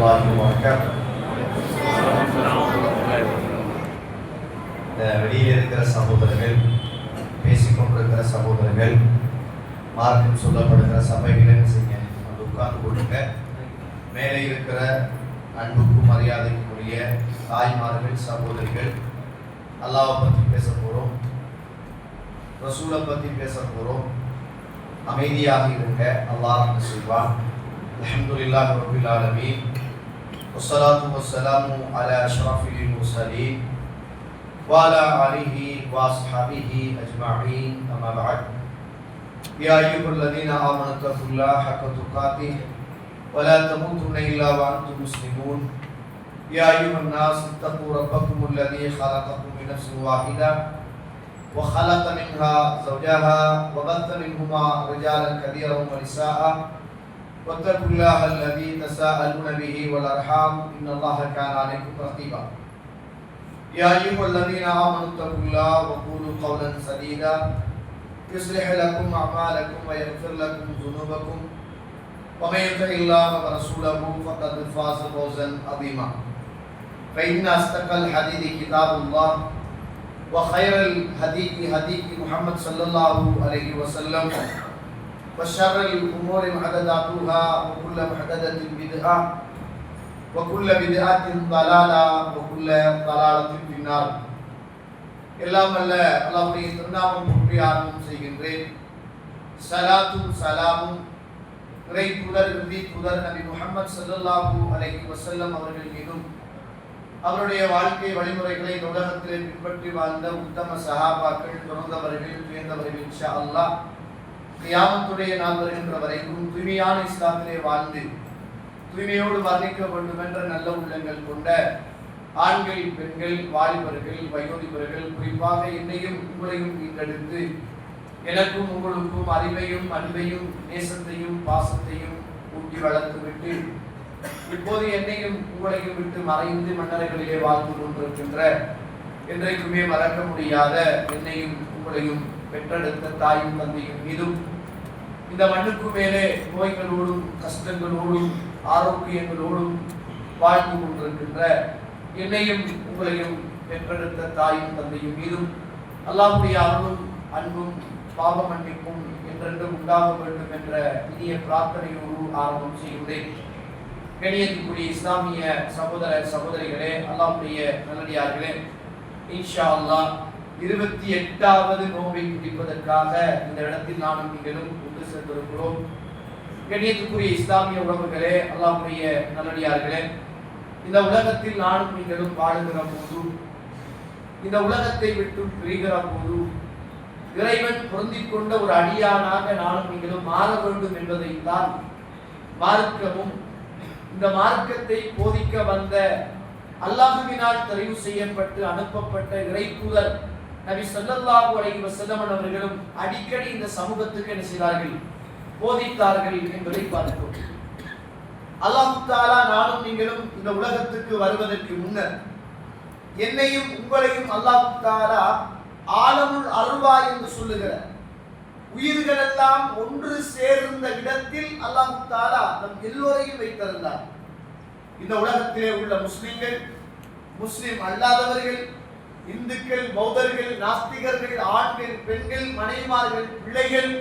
வரஹ்மத்துல்லாஹி வபரகாத்துஹு. வெளியில் இருக்கிற சகோதரர்கள், பேசிக்கொண்டிருக்கிற சகோதரர்கள், மார்க்கம் சொல்லப்படுகிற சபைகளை செய்ய வந்து உட்கார்ந்து கொடுங்க. மேலே இருக்கிற அன்புக்கும் மரியாதைக்குரிய தாய்மார்கள், சகோதரிகள், அல்லாஹ்வை பற்றி பேச போகிறோம், ரசூலை பற்றி பேச போகிறோம். அமைதியாக இருங்க, அல்லாஹ் செய்வான். அல்ஹம்துலில்லாஹி ரப்பில் ஆலமீன், வஸ்ஸலாத்து வஸ்ஸலாமு அலா அஷ்ரஃபில் முர்ஸலீன் வ அலா ஆலிஹி வ அஸ்ஹாபிஹி அஜ்மஈன். அம்மா பஅத். யா அய்யுஹல்லதீன ஆமனு தக்குல்லாஹ ஹக்க துகாத்திஹ் வ லா தமூதுன்ன இல்லா வ அன்தும் முஸ்லிமூன். யா அய்யுஹன் நாஸ் இத்தகூ ரப்பக்கும் அல்லதீ خلقكم من نفس واحدة وخلق منها زوجها وبث منهما رجالا كثيرا ونساء واتقوا الله الذي تساءلون به والأرحام إن الله كان عليكم رقيبا. يا أيها الذين آمنوا اتقوا الله وقولوا قولا سديدا يصلح لكم أعمالكم ويغفر لكم ذنوبكم ومن يطع الله ورسوله فقد فاز فوزا عظيما. فإن أصدق الحديث كتاب الله وخير الهدي هدي محمد صلى الله عليه وسلم وشر الأمور محدثاتها وكل محدثة بدعة وكل بدعة ضلالة وكل ضلالة في النار. எல்லாம் அல்ல அல்லாஹ்வுடைய திருநாமம் போற்றி ஆரம்பம் செய்கின்றேன். ஸலாத்தும் ஸலாமும் இறை தூதர் இறுதி தூதர் நபி முஹம்மது ஸல்லல்லாஹு அலைஹி வஸல்லம் அவர்கள் மீதும், அவருடைய வாழ்க்கை வழிமுறைகளை இந்த உலகத்திலே பின்பற்றி வாழ்ந்த உத்தம சஹாபாக்கள், தொடர்ந்தவர்கள், உயர்ந்தவர்கள் இன்ஷா அல்லாஹ் கியாமத்துடைய நாள் வருகின்ற வரைக்கும் தூய்மையான இஸ்லாத்திலே வாழ்ந்து தூய்மையோடு வர்ணிக்க வேண்டும் என்ற நல்ல உள்ளங்கள் கொண்ட ஆண்கள், பெண்கள், வாலிபர்கள், வயோதிபர்கள், குறிப்பாக என்னையும் உங்களையும் ஈண்டெடுத்து எனக்கும் உங்களுக்கும் அறிவையும் அன்பையும் நேசத்தையும் பாசத்தையும் ஊட்டி வளர்த்துவிட்டு இப்போது என்னையும் உங்களையும் விட்டு மறைந்து மன்னரைகளிலே வாழ்ந்து கொண்டிருக்கின்ற, என்றைக்குமே மறக்க முடியாத என்னையும் உங்களையும் பெற்றெடுத்த தாயும் தந்தையும் மீதும், இந்த மண்ணுக்கு மேலே நோய்களோடும் கஷ்டங்களோடும் ஆரோக்கியங்களோடும் வாழ்ந்து கொண்டிருக்கின்ற என்னையும் உங்களையும் பெற்றெடுத்த தாயும் தந்தையும் மீதும் அல்லாஹ்வுடைய அருளும் அன்பும் பாவ மன்னிப்பும் என்றென்றும் உண்டாக வேண்டும் என்ற இனிய பிரார்த்தனையோடு ஆரம்பம் செய்கின்றேன். கணியத்துக்குரிய இஸ்லாமிய சகோதர சகோதரிகளே, அல்லாஹ்வுடைய நல்லடியார்களே, இன்ஷா அல்லாஹ் 28வது நோன்பை பிடிப்பதற்காக இந்த இடத்தில் நானும் நீங்களும் ஒன்று சேர்ந்திருக்கிறோம். கணியத்துக்குரிய இஸ்லாமிய உறவுகளே, அல்லாஹ்வுடைய நல்லடியார்களே, இந்த உலகத்தில் நானும் நீங்களும் வாழுகிற போது, இந்த உலகத்தை விட்டு பிரிகிற போது இறைவன் பொருந்திக் கொண்ட ஒரு அடியானாக நானும் நீங்களும் மாற வேண்டும் என்பதை தான் மார்க்கமும், இந்த மார்க்கத்தை போதிக்க வந்த அல்லாஹ்வினால் தெரிவு செய்யப்பட்டு அனுப்பப்பட்ட இறைத்தூதர் நபி ஸல்லல்லாஹு அலைஹி வஸல்லம் அவர்களும் அடிக்கடி இந்த சமூகத்துக்கு என்ன செய்தார்கள், போதித்தார்கள் என்பதை பார்க்கிறோம். அல்லாஹ் தஆலா நானும் நீங்களும் இந்த உலகத்துக்கு வருவதற்கு முன்னர் என்னையும் உங்களையும் அல்லாஹ் தஆலா ஆலமுல் அர்வா என்று சொல்லுகிறார். உயிர்கள் எல்லாம் ஒன்று சேர்ந்த இடத்தில் அல்லாஹ் தஆலா நம் எல்லோரையும் வைத்திருந்தார். இந்த உலகத்திலே உள்ள முஸ்லிம்கள், முஸ்லிம் அல்லாதவர்கள், இந்துக்கள், பௌத்தர்கள், நாஸ்திகர்கள், ஆண்கள், பெண்கள், மனைவிமார்கள், பிள்ளைகள்,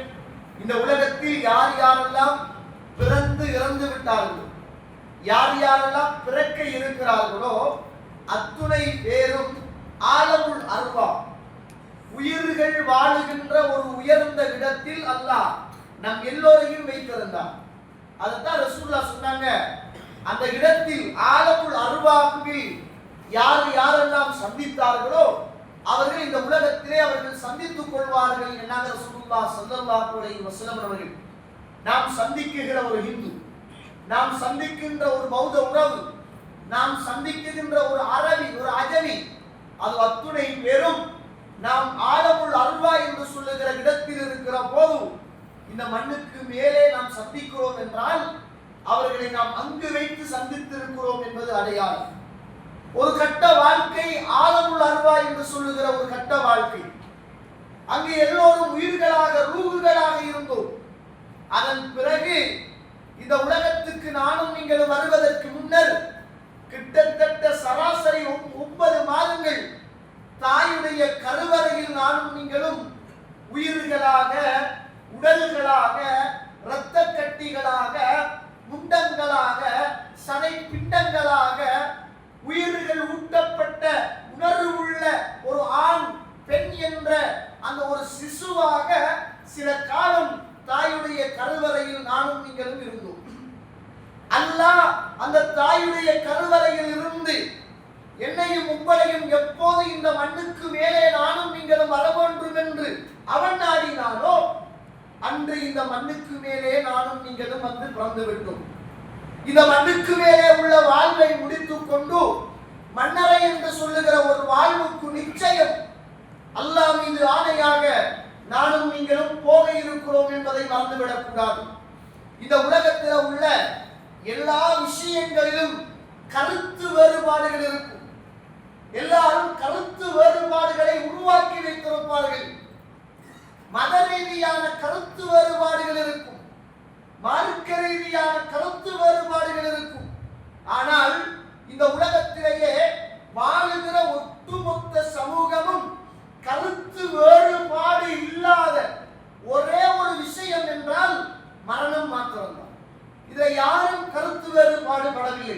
இந்த உலகத்தில் யார் யாரெல்லாம் பிறந்து இறந்து விட்டார்களோ, யார் யாரெல்லாம் பிறக்க இருக்கிறார்களோ அத்துணை பேரும் ஆலமுல் அர்வா, உயிர்கள் வாழுகின்ற ஒரு உயர்ந்த இடத்தில் அல்லாஹ் நம் எல்லோரையும் வைத்திருந்தார். அதைத்தான் ரசூலுல்லாஹ் சொன்னாங்க, அந்த இடத்தில் ஆலமுல் அர்வாவில் யார் யாரெல்லாம் சந்தித்தார்களோ அவர்கள் இந்த உலகத்திலே அவர்கள் சந்தித்துக் கொள்வார்கள் என்னாங்க ரசூலுல்லாஹ் ஸல்லல்லாஹு அலைஹி வஸல்லம் அவர்கள். நாம் சந்திக்கின்ற ஒரு ஹிந்து, நாம் சந்திக்கின்ற ஒரு பௌத்த உறவு, நாம் சந்திக்கின்ற ஒரு அரபி, ஒரு அஜமி, அது அத்துணை பேரும் நாம் ஆலமுல் அர்வா என்று சொல்லுகிற இடத்தில் இருக்கிற போது இந்த மண்ணுக்கு மேலே நாம் சந்திக்கிறோம் என்றால் அவர்களை நாம் அங்கு வைத்து சந்தித்திருக்கிறோம் என்பது அடையாளம். ஒரு கட்ட வாழ்க்கை ஆலமுல் அர்வா என்று சொல்லுகிற ஒரு கட்ட வாழ்க்கை. அங்கு எல்லோரும் உயிர்களாக, ரூகுகளாக இருந்தோம். அதன் பிறகு இந்த உலகத்துக்கு நானும் நீங்கள் வருவதற்கு முன்னர் சதை பிண்டங்களாக உயிர்கள் ஊட்டப்பட்ட உணர்வுள்ள ஒரு ஆண் பெண் என்ற அந்த ஒரு சிசுவாக சில காலம் தாயுடைய கருவறையில் நானும் நீங்களும் இருந்தோம். அல்லாஹ் அந்த தாயுடைய கருவறையில் இருந்து என்னையும் உங்களையும் எப்போது இந்த மண்ணுக்கு மேலே நானும் நீங்களும் வர வேண்டும் என்று அவன் நாடினானோ அன்று இந்த மண்ணுக்கு மேலே நானும் நீங்களும் வந்து பிறந்து விட்டோம். இந்த மண்ணுக்கு மேலே உள்ள வாழ்வை முடித்துக் கொண்டு மன்னரை என்று சொல்லுகிற ஒரு வாழ்வுக்கு நிச்சயம் அல்லாஹ் மீது ஆணையாக நானும் நீங்களும் போக இருக்கிறோம் என்பதை மறந்துவிடக் கூடாது. இந்த உலகத்தில் உள்ள எல்லா விஷயங்களிலும் கருத்து வேறுபாடுகள் இருக்கும். எல்லாரும் கருத்து வேறுபாடுகளை உருவாக்கி வைத்திருப்பார்கள். மத ரீதியான கருத்து வேறுபாடுகள் இருக்கும், மார்க்க ரீதியான கருத்து வேறுபாடுகள் இருக்கும். ஆனால் இந்த உலகத்திலேயே வாழுகிற ஒட்டுமொத்த சமூகமும் கருத்து வேறுபாடு இல்லாத ஒரே ஒரு விஷயம் என்றால் மரணம் மாத்திரம்தான். இதை யாரும் கருத்து வேறுபாடு படவில்லை.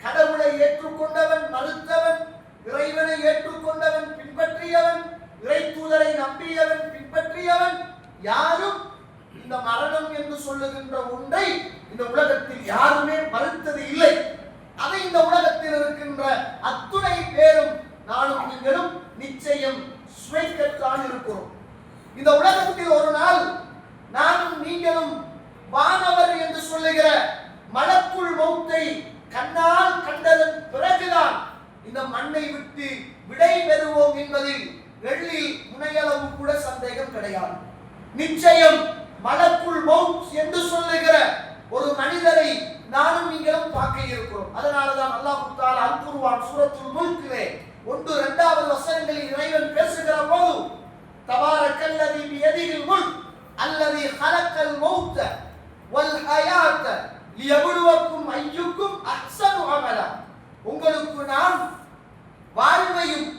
கடவுளை ஏற்றுக்கொண்டவன், மறுத்தவன், இறைவனை ஏற்றுக்கொண்டவன், பின்பற்றியவன், இறை தூதரை நம்பியவன், பின்பற்றியவன், யாரும் இந்த மரணம் என்று சொல்லுகின்ற ஒன்றை இந்த உலகத்தில் யாருமே மறுத்தது இல்லை. அதை இந்த உலகத்தில் இருக்கின்ற அத்துணை பேரும் நானும் நீங்களும் நிச்சயம் சுவைக்கத்தான் இருக்கிறோம். இந்த உலகத்தில் ஒரு நாள் நானும் நீங்களும் வானவர் என்று சொல்லுகிற மலக்குள் மௌத்தை கண்ணால் கண்டதன் பிறகுதான் இந்த மண்ணை விட்டு விடை பெறுவோம் என்பதில் வெள்ளில் முனையளவு கூட சந்தேகம் கிடையாது. நிச்சயம் மலக்குள் மௌத் என்று சொல்லுகிற ஒரு மனிதரை நானும் நீங்களும் பார்க்க இருக்கிறோம். அதனாலதான் அல்லாஹ் தஆலா அல் குர்ஆன் சூரத்துல் முல்கிலே 1-2 வசனங்களில் இறைவன் பேசுகிற போது தபாரக்கல்லதி பியதில் முல்க் அல்லதி ஹலக்கல் மௌத்த வல் ஹயாத்த லியப்லுவக்கும் அய்யுக்கும் அஹ்ஸனு அமலா, உங்களுக்கு நான் வாழ்வையும்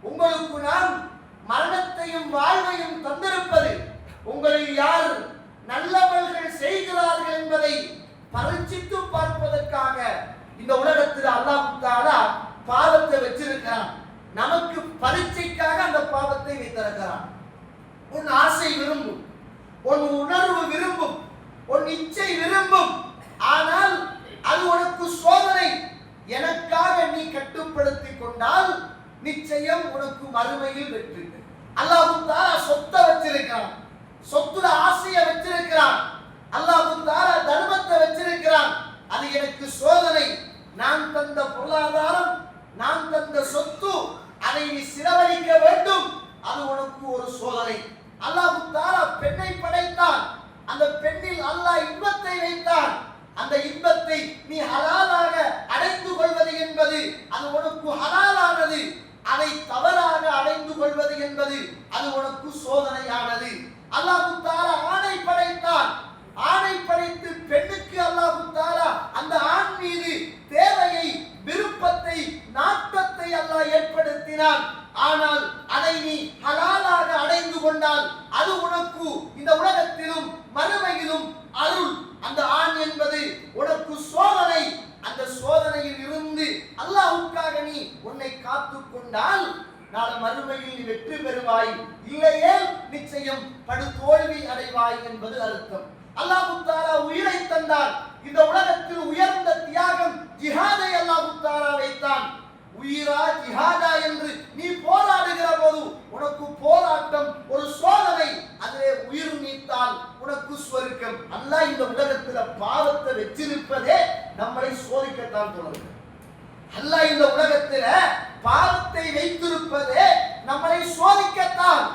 உங்களுக்கு நான் மரணத்தையும் வாழ்வையும் தந்திருப்பது உங்களில் யார் நல்லவர்கள் செய்கிறார்கள் என்பதை பரீட்சித்து பார்ப்பதற்காக இந்த உலகத்தில் அல்லாஹ் தஆலா பாவத்தை வச்சிருக்கிறான். நமக்கு பரீட்சைக்காக அந்த பாவத்தை வைத்திருக்கிறான். உன் ஆசை விரும்பும், உன் உணர்வு விரும்பும், உன் இச்சை விரும்பும். ஆனால் அது உனக்கு சோதனை. எனக்காக நீ கட்டுப்படுத்திக் கொண்டால் நிச்சயம் உனக்கு மறுமையில் வெற்றி. அல்லாஹ் தஆலா சொத்தை வச்சிருக்கிறான், சொத்துல ஆசையை வச்சிருக்கிறான். அல்லாஹ் தஆலா தர்மத்தை வச்சிருக்கிறான். அது எனக்கு சோதனை. நான் தந்த பொருளாதாரம், நான் தந்த சொத்து, அதை நீ சிரவழிக்க வேண்டும். அது உனக்கு ஒரு சோதனை. அல்லாஹ் தஆலா பெண்ணை படைத்தான். அந்த பெண்ணில் அல்லாஹ் இன்பத்தை வைத்தான். அந்த இன்பத்தை நீ ஹலாலாக அடைந்து கொள்வது என்பது அது உனக்கு ஹலாலானது. அதை தவறாக அடைந்து கொள்வது என்பது அது உனக்கு சோதனையானது. அல்லாஹ் தஆலா ஆணை படைத்தான். ஆணை படைத்து பெண்ணுக்கு அல்லாஹ் தஆலா அந்த ஆண் மீது தேவையை, விருப்பத்தை, நாட்டத்தை அல்லாஹ் ஏற்படுத்தினான். ஆனால் அதை நீ ஹலாலாக அடைந்து கொண்டால் அது உனக்கு இந்த உலகத்திலும் மறுமையிலும் அருள். அந்த ஆண் என்பது உனக்கு சோதனை. அந்த சோதனையில் இருந்து அல்லாஹ்வுக்காக நீ உன்னை காத்துக் கொண்டால் நாளை மறுமையில் நீ வெற்றி பெறுவாய். இல்லையே நிச்சயம் படு தோல்வி அடைவாய் என்பது அர்த்தம். அல்லாஹ் தஆலா உயிரை தந்தார். இந்த உலகத்தில் உயர்ந்த தியாகம் ஜிஹாதை அல்லாஹ் தஆலா வைத்தான். உயிரா ஜிஹாதா என்று நீ போராடுகிற போது உனக்கு போராட்டம் ஒரு சோதனை. அதிலே உயிர் நீத்தால் உனக்கு சொர்க்கம். அல்லாஹ் இந்த உலகத்துல பாவத்தை வச்சிருப்பதே நம்மளை சோதிக்கத்தான் தோணுது. அல்லாஹ் இந்த உலகத்துல பாவத்தை வைத்திருப்பதே நம்மளை சோதிக்கத்தான்.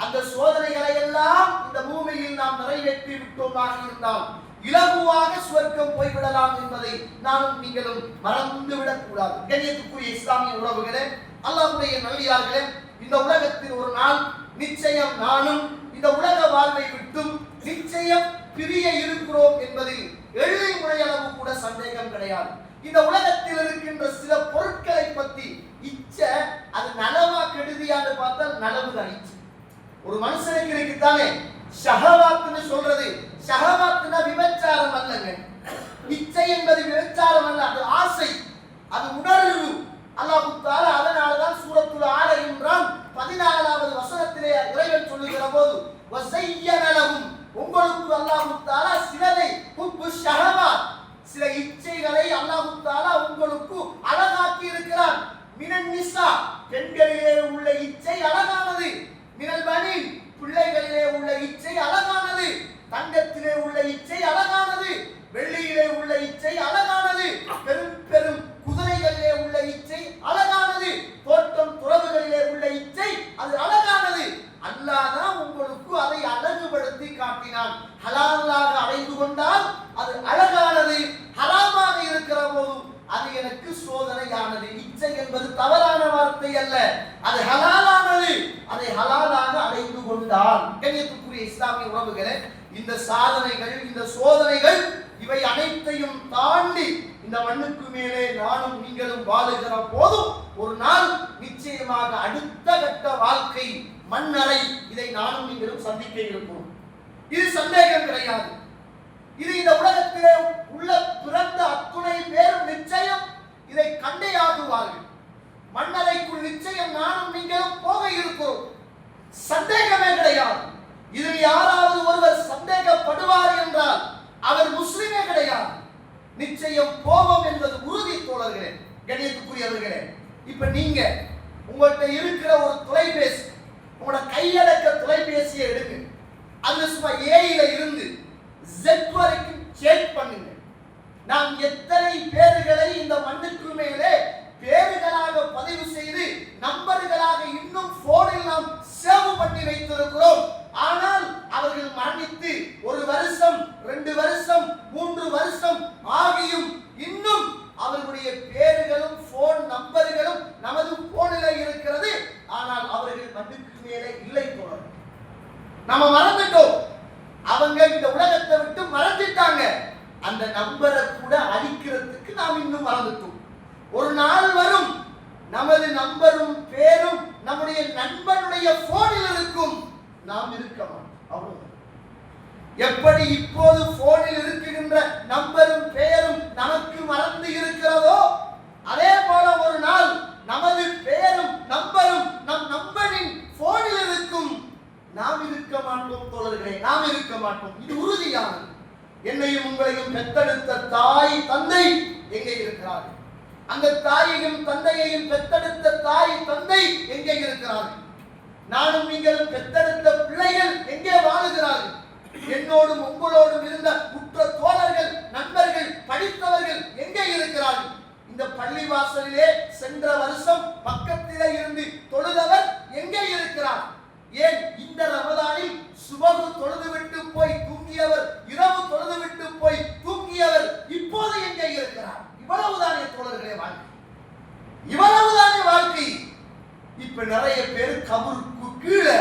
அந்த சோதனைகளை எல்லாம் இந்த பூமியில் நாம் நிறைவேற்றி விட்டோமாக இருந்தால் இலகுவாக சுவர்க்கம் போய்விடலாம் என்பதை நானும் நீங்களும் மறந்துவிடக் கூடாது. கண்ணியத்துக்குரிய இஸ்லாமிய உறவுகளே, அல்லாஹ்வுடைய நல்லடியார்களே, இந்த உலகத்தில் ஒரு நாள் நிச்சயம் நானும் இந்த உலக வாழ்வை விட்டும் நிச்சயம் பிரிய இருக்கிறோம் என்பதில் எள்ளி முறையளவு கூட சந்தேகம் கிடையாது. இந்த உலகத்தில் இருக்கின்ற சில பொருட்களை பற்றி இச்சை அது நலவா கெடுதியான்னு பார்த்தால் நலவுதான் இச்சை. ஒரு மனுஷனுக்கு இருக்குதானே ஷஹவாத்னு சொல்றது. ஷஹவாத்னா விபச்சாரம் அல்லங்க. இச்சை என்பது விபச்சாரம் அல்ல. அந்த அது எனக்கு சோதனையானது. இச்சை என்பது தவறான வார்த்தை அல்ல, அது ஹலாலானது. அதை ஹலாலாக அடைந்து கொண்டால் கண்ணியத்துக்குரிய இஸ்லாமிய உறவுகளே, இந்த சாதனைகள், இந்த சோதனைகள், இவை அனைத்தையும் தாண்டி இந்த மண்ணுக்கு மேலே நானும் நீங்களும் வாழுகிற போதும் ஒரு நாள் நிச்சயமாக அடுத்த கட்ட வாழ்க்கை மண்ணறை, இதை நானும் நீங்களும் சந்திக்க இருக்கிறோம். இது சந்தேகம் கிடையாது. இது இந்த உலகத்திலே உள்ள பிறந்த அத்துணை பேரும் நிச்சயம் இதை கண்டே ஆகுவார்கள். மண்ணறைக்குள் நிச்சயம் நானும் நீங்களும் போக இருக்கிறோம், சந்தேகமே கிடையாது. இதில் யாராவது ஒருவர் சந்தேகப்படுவார் என்றால் அவர் முஸ்லிமே கிடையாது. நிச்சயம் போவோம் என்பது உறுதி தோழர்களே, கண்ணியத்துக்குரியவர்களே. இப்ப நீங்க உங்கள்கிட்ட இருக்கிற ஒரு தொலைபேசி, உங்களோட கையடக்க தொலைபேசியை எடுங்க, அதுல சும்மா ஏயில இருந்து Z வரைக்கும் செக் பண்ணுங்க. நாம் எத்தனை பேர்களை இந்த மண்ணுக்கு மேலே பேர்களாக பதிவு செய்து நம்பர்களாக இன்னும் போனில் நாம் சேவ் பண்ணி வைத்திருக்கிறோம். ஆனால் அவர்கள் மரணித்து 1 வருஷம் 2 வருஷம் 3 வருஷம் ஆகியும் இன்னும் அவர்களுடைய பேர்களும் போன் நம்பர்களும் நமது போனில் இருக்கிறது. ஆனால் அவர்கள் மண்ணுக்கு மேலே இல்லை தோழர். நாம மறந்துட்டோம், அவங்க இந்த உலகத்தை விட்டு மறந்துட்டாங்க. அந்த நம்பரை கூட அழிக்கிறதுக்கு நாம் இன்னும் மறந்துட்டோம். ஒரு நாள் வரும், நமது நம்பரும் பேரும் நம்முடைய நண்பனுடைய போனில் இருக்கும், நாம் இருக்க மாட்டோம். எப்படி இப்போது போனில் இருக்குகின்ற நம்பரும் பெயரும் நமக்கு மறந்து இருக்கிறதோ, அதே போல ஒரு நாள் நமது பெயரும் நம்பரும் நம் நண்பனின் போனில் இருக்கும், நாம் இருக்க மாட்டோம் தோழர்களே, நாம் இருக்க மாட்டோம். இது உறுதியானது. என்னையும் உங்களையும் பெற்றெடுத்த தாய் தந்தை எங்கே இருக்கிறார்கள்? அந்த தாயையும் தந்தையையும் பெற்றெடுத்த தாய் தந்தை எங்கே இருக்கிறார்கள்? நானும் நீங்களும் பெற்றெடுத்த பிள்ளைகள் எங்கே வாழுகிறார்கள்? என்னோடும் உங்களோடும் இருந்த உற்ற தோழர்கள், நண்பர்கள், படித்தவர்கள் எங்கே இருக்கிறார்கள்? இந்த பள்ளிவாசலிலே சென்ற வருஷம் பக்கத்திலே இருந்து தொழுதவர் எங்கே இருக்கிறார்? ஏன் இந்த ரமதானில் சுபகு தொழுது விட்டு போய் தூங்கியவர், இரவு தொழுது விட்டு போய் தூங்கியவர் இப்போது எங்கே இருக்கிறார்? இவ்வளவுதானே தோழர்களே வாழ்க்கை, இவ்வளவுதானே வாழ்க்கை. இப்ப நிறைய பேர் கபருக்கு கீழே,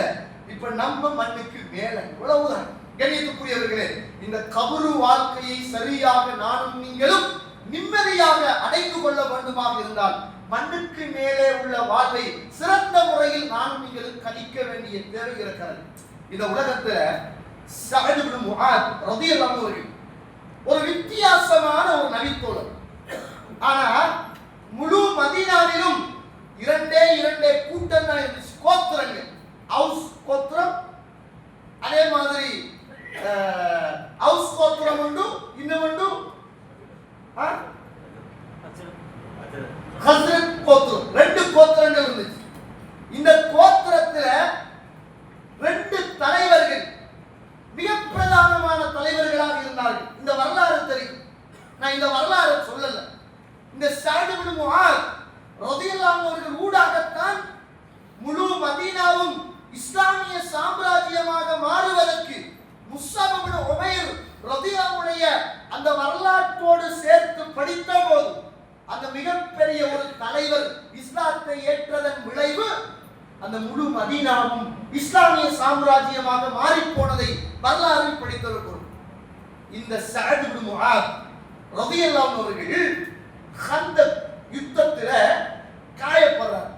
இப்ப நம்ம மண்ணுக்கு மேல, இவ்வளவுதான். கண்ணியத்துக்குரியவர்களே, இந்த கபரு வாழ்க்கையை சரியாக நானும் நீங்களும் நிம்மதியாக அடைந்து கொள்ள வேண்டுமாக இருந்தால் மண்ணுக்கு மேலே உள்ள வாழ்வை சிறந்த முறையில் நானும் நீங்களும் கழிக்க வேண்டிய தேவை இருக்கிறது. இந்த உலகத்துல சஅத் இப்னு முஆத் ரலியல்லாஹு அன்ஹு ஒரு வித்தியாசமான ஒரு நபித்தோழர். ஆனா முழு மதீனாவிலும் இரண்டே கூட்டம் தான் இருந்துச்சு, கோத்திரங்கள். ஹவுஸ் கோத்திரம், அதே மாதிரி ஹவுஸ் கோத்திரம் உண்டு, இன்னும் உண்டு ஹஸ்ரத் கோத்திரம். 2 கோத்திரங்கள் இருந்துச்சு. இந்த கோத்திரத்துல 2 தலைவர்கள் மிக பிரதானமான தலைவர்களாக இருந்தார்கள். இந்த வரலாறு தெரியும், நான் இந்த வரலாறு சொல்லல. இந்த சஅத் இப்னு முஆத் ரலியல்லாஹு அன்ஹு ஊடாகத்தான் முழு மதீனாவும் இஸ்லாமிய சாம்ராஜ்யமாக மாறுவதற்கு முஸ்அப் இப்னு உமைர் ரலியல்லாஹுடைய அந்த வரலாற்றோடு சேர்த்து படித்த போது அந்த மிகப்பெரிய ஒரு தலைவர் இஸ்லாத்தை ஏற்றதன் விளைவு அந்த முழு மதீனாவும் இஸ்லாமிய சாம்ராஜ்யமாக மாறி போனதை வரலாறில் படித்திருக்கிறோம். இந்த சஅத் இப்னு முஆத் ரலியல்லாஹு அவர்கள் கந்தக் யுத்தத்துல காயப்படுறார்.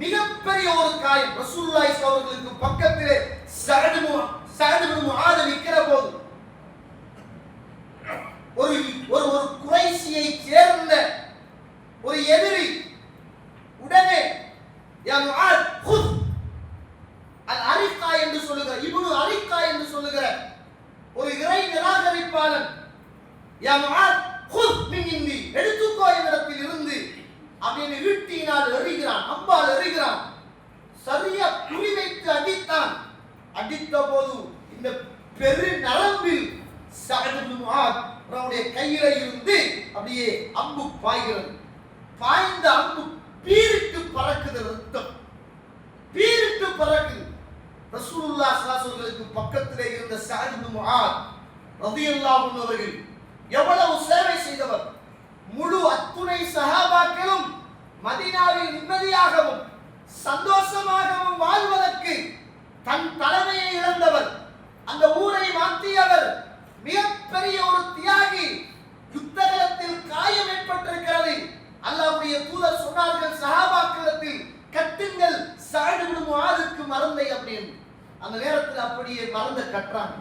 மிகப்பெரிய ஒரு காயம். ரசூலுல்லாஹி ஸல்லல்லாஹு அலைஹி வஸல்லம் பக்கத்திலே சஅத் இப்னு முஆத் நிக்கிற போது ஒரு குறைஷியை சேர்ந்த ஒரு எதிரி உடனே யா முஆத் குத் அல் அரிகா என்று சொல்லுகிற, இப்னு அரிகா என்று சொல்லுகிற ஒரு இறை நிராகரிப்பாளன், யா முஆத் குத் மின் இந்தி, எடுத்துக்கோ என்னிடத்தில் இருந்து அப்படின்னு ஈட்டியினால் எறிகிறான், அம்பால் எறிகிறான். சரியா குறிவைத்து அடித்தான். அடித்த போது இந்த பெரு நரம்பில் சஅத் இப்னு முஆத் அவருடைய கையில இருந்து அப்படியே அம்பு பாய்கிறது. பாய்ந்த அம்பு பீரிட்டு பறக்குது, ரத்தம் பீரிட்டு பறக்குது. ரசூலுல்லாஹி ஸல்லல்லாஹு அலைஹி வஸல்லம் பக்கத்திலே இருந்த சஅத் இப்னு முஆத் ரலியல்லாஹு அன்ஹு அவர்கள் எவ்வளவு சேவை செய்தவர், அந்த நேரத்தில் அப்படியே மருந்தை கட்டுறாங்க.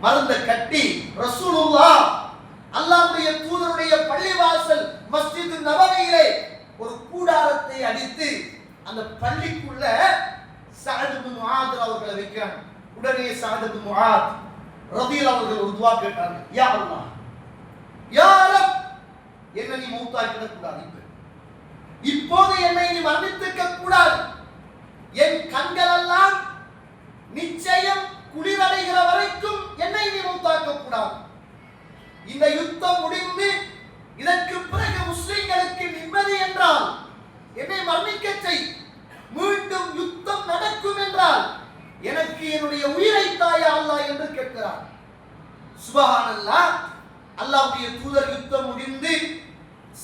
மருந்தை கட்டி ரசூலுல்லாஹ் அல்லாஹ்வுடைய தூதருடைய பள்ளிவாசல் மஸ்ஜித் நபவியிலே ஒரு கூடாரத்தை அடித்து அந்த பள்ளிக்குள்ள சஅத் இப்னு முஆத் அவர்களை வைக்கிறாங்க. உடனே சஅத் இப்னு முஆத் ரலியல்லாஹு அவர்கள் ஒரு துஆ கேட்டாங்க. யா அல்லாஹ், யா ரப், என்னை நீ மௌத்தாக்கிட கூடாது. இப்போது என்னை நீ மன்னித்துக்க கூடாது. என் கண்கள் எல்லாம் நிச்சயம் குளிரடைகிற வரைக்கும் என்னை நீ மௌத்தாக்க கூடாது. இந்த யுத்தம் முடிந்து இதற்கு பிறகு முஸ்லிம்களுக்கு நிம்மதி என்றால் என்னை மரணிக்க செய். மீண்டும் யுத்தம் நடக்கும் என்றால் எனக்கு என்னுடைய உயிரை தாயா அல்லாஹ் என்று கேட்கிறார். சுப்ஹானல்லாஹ். அல்லாஹ்வுடைய தூதர் யுத்தம் முடிந்து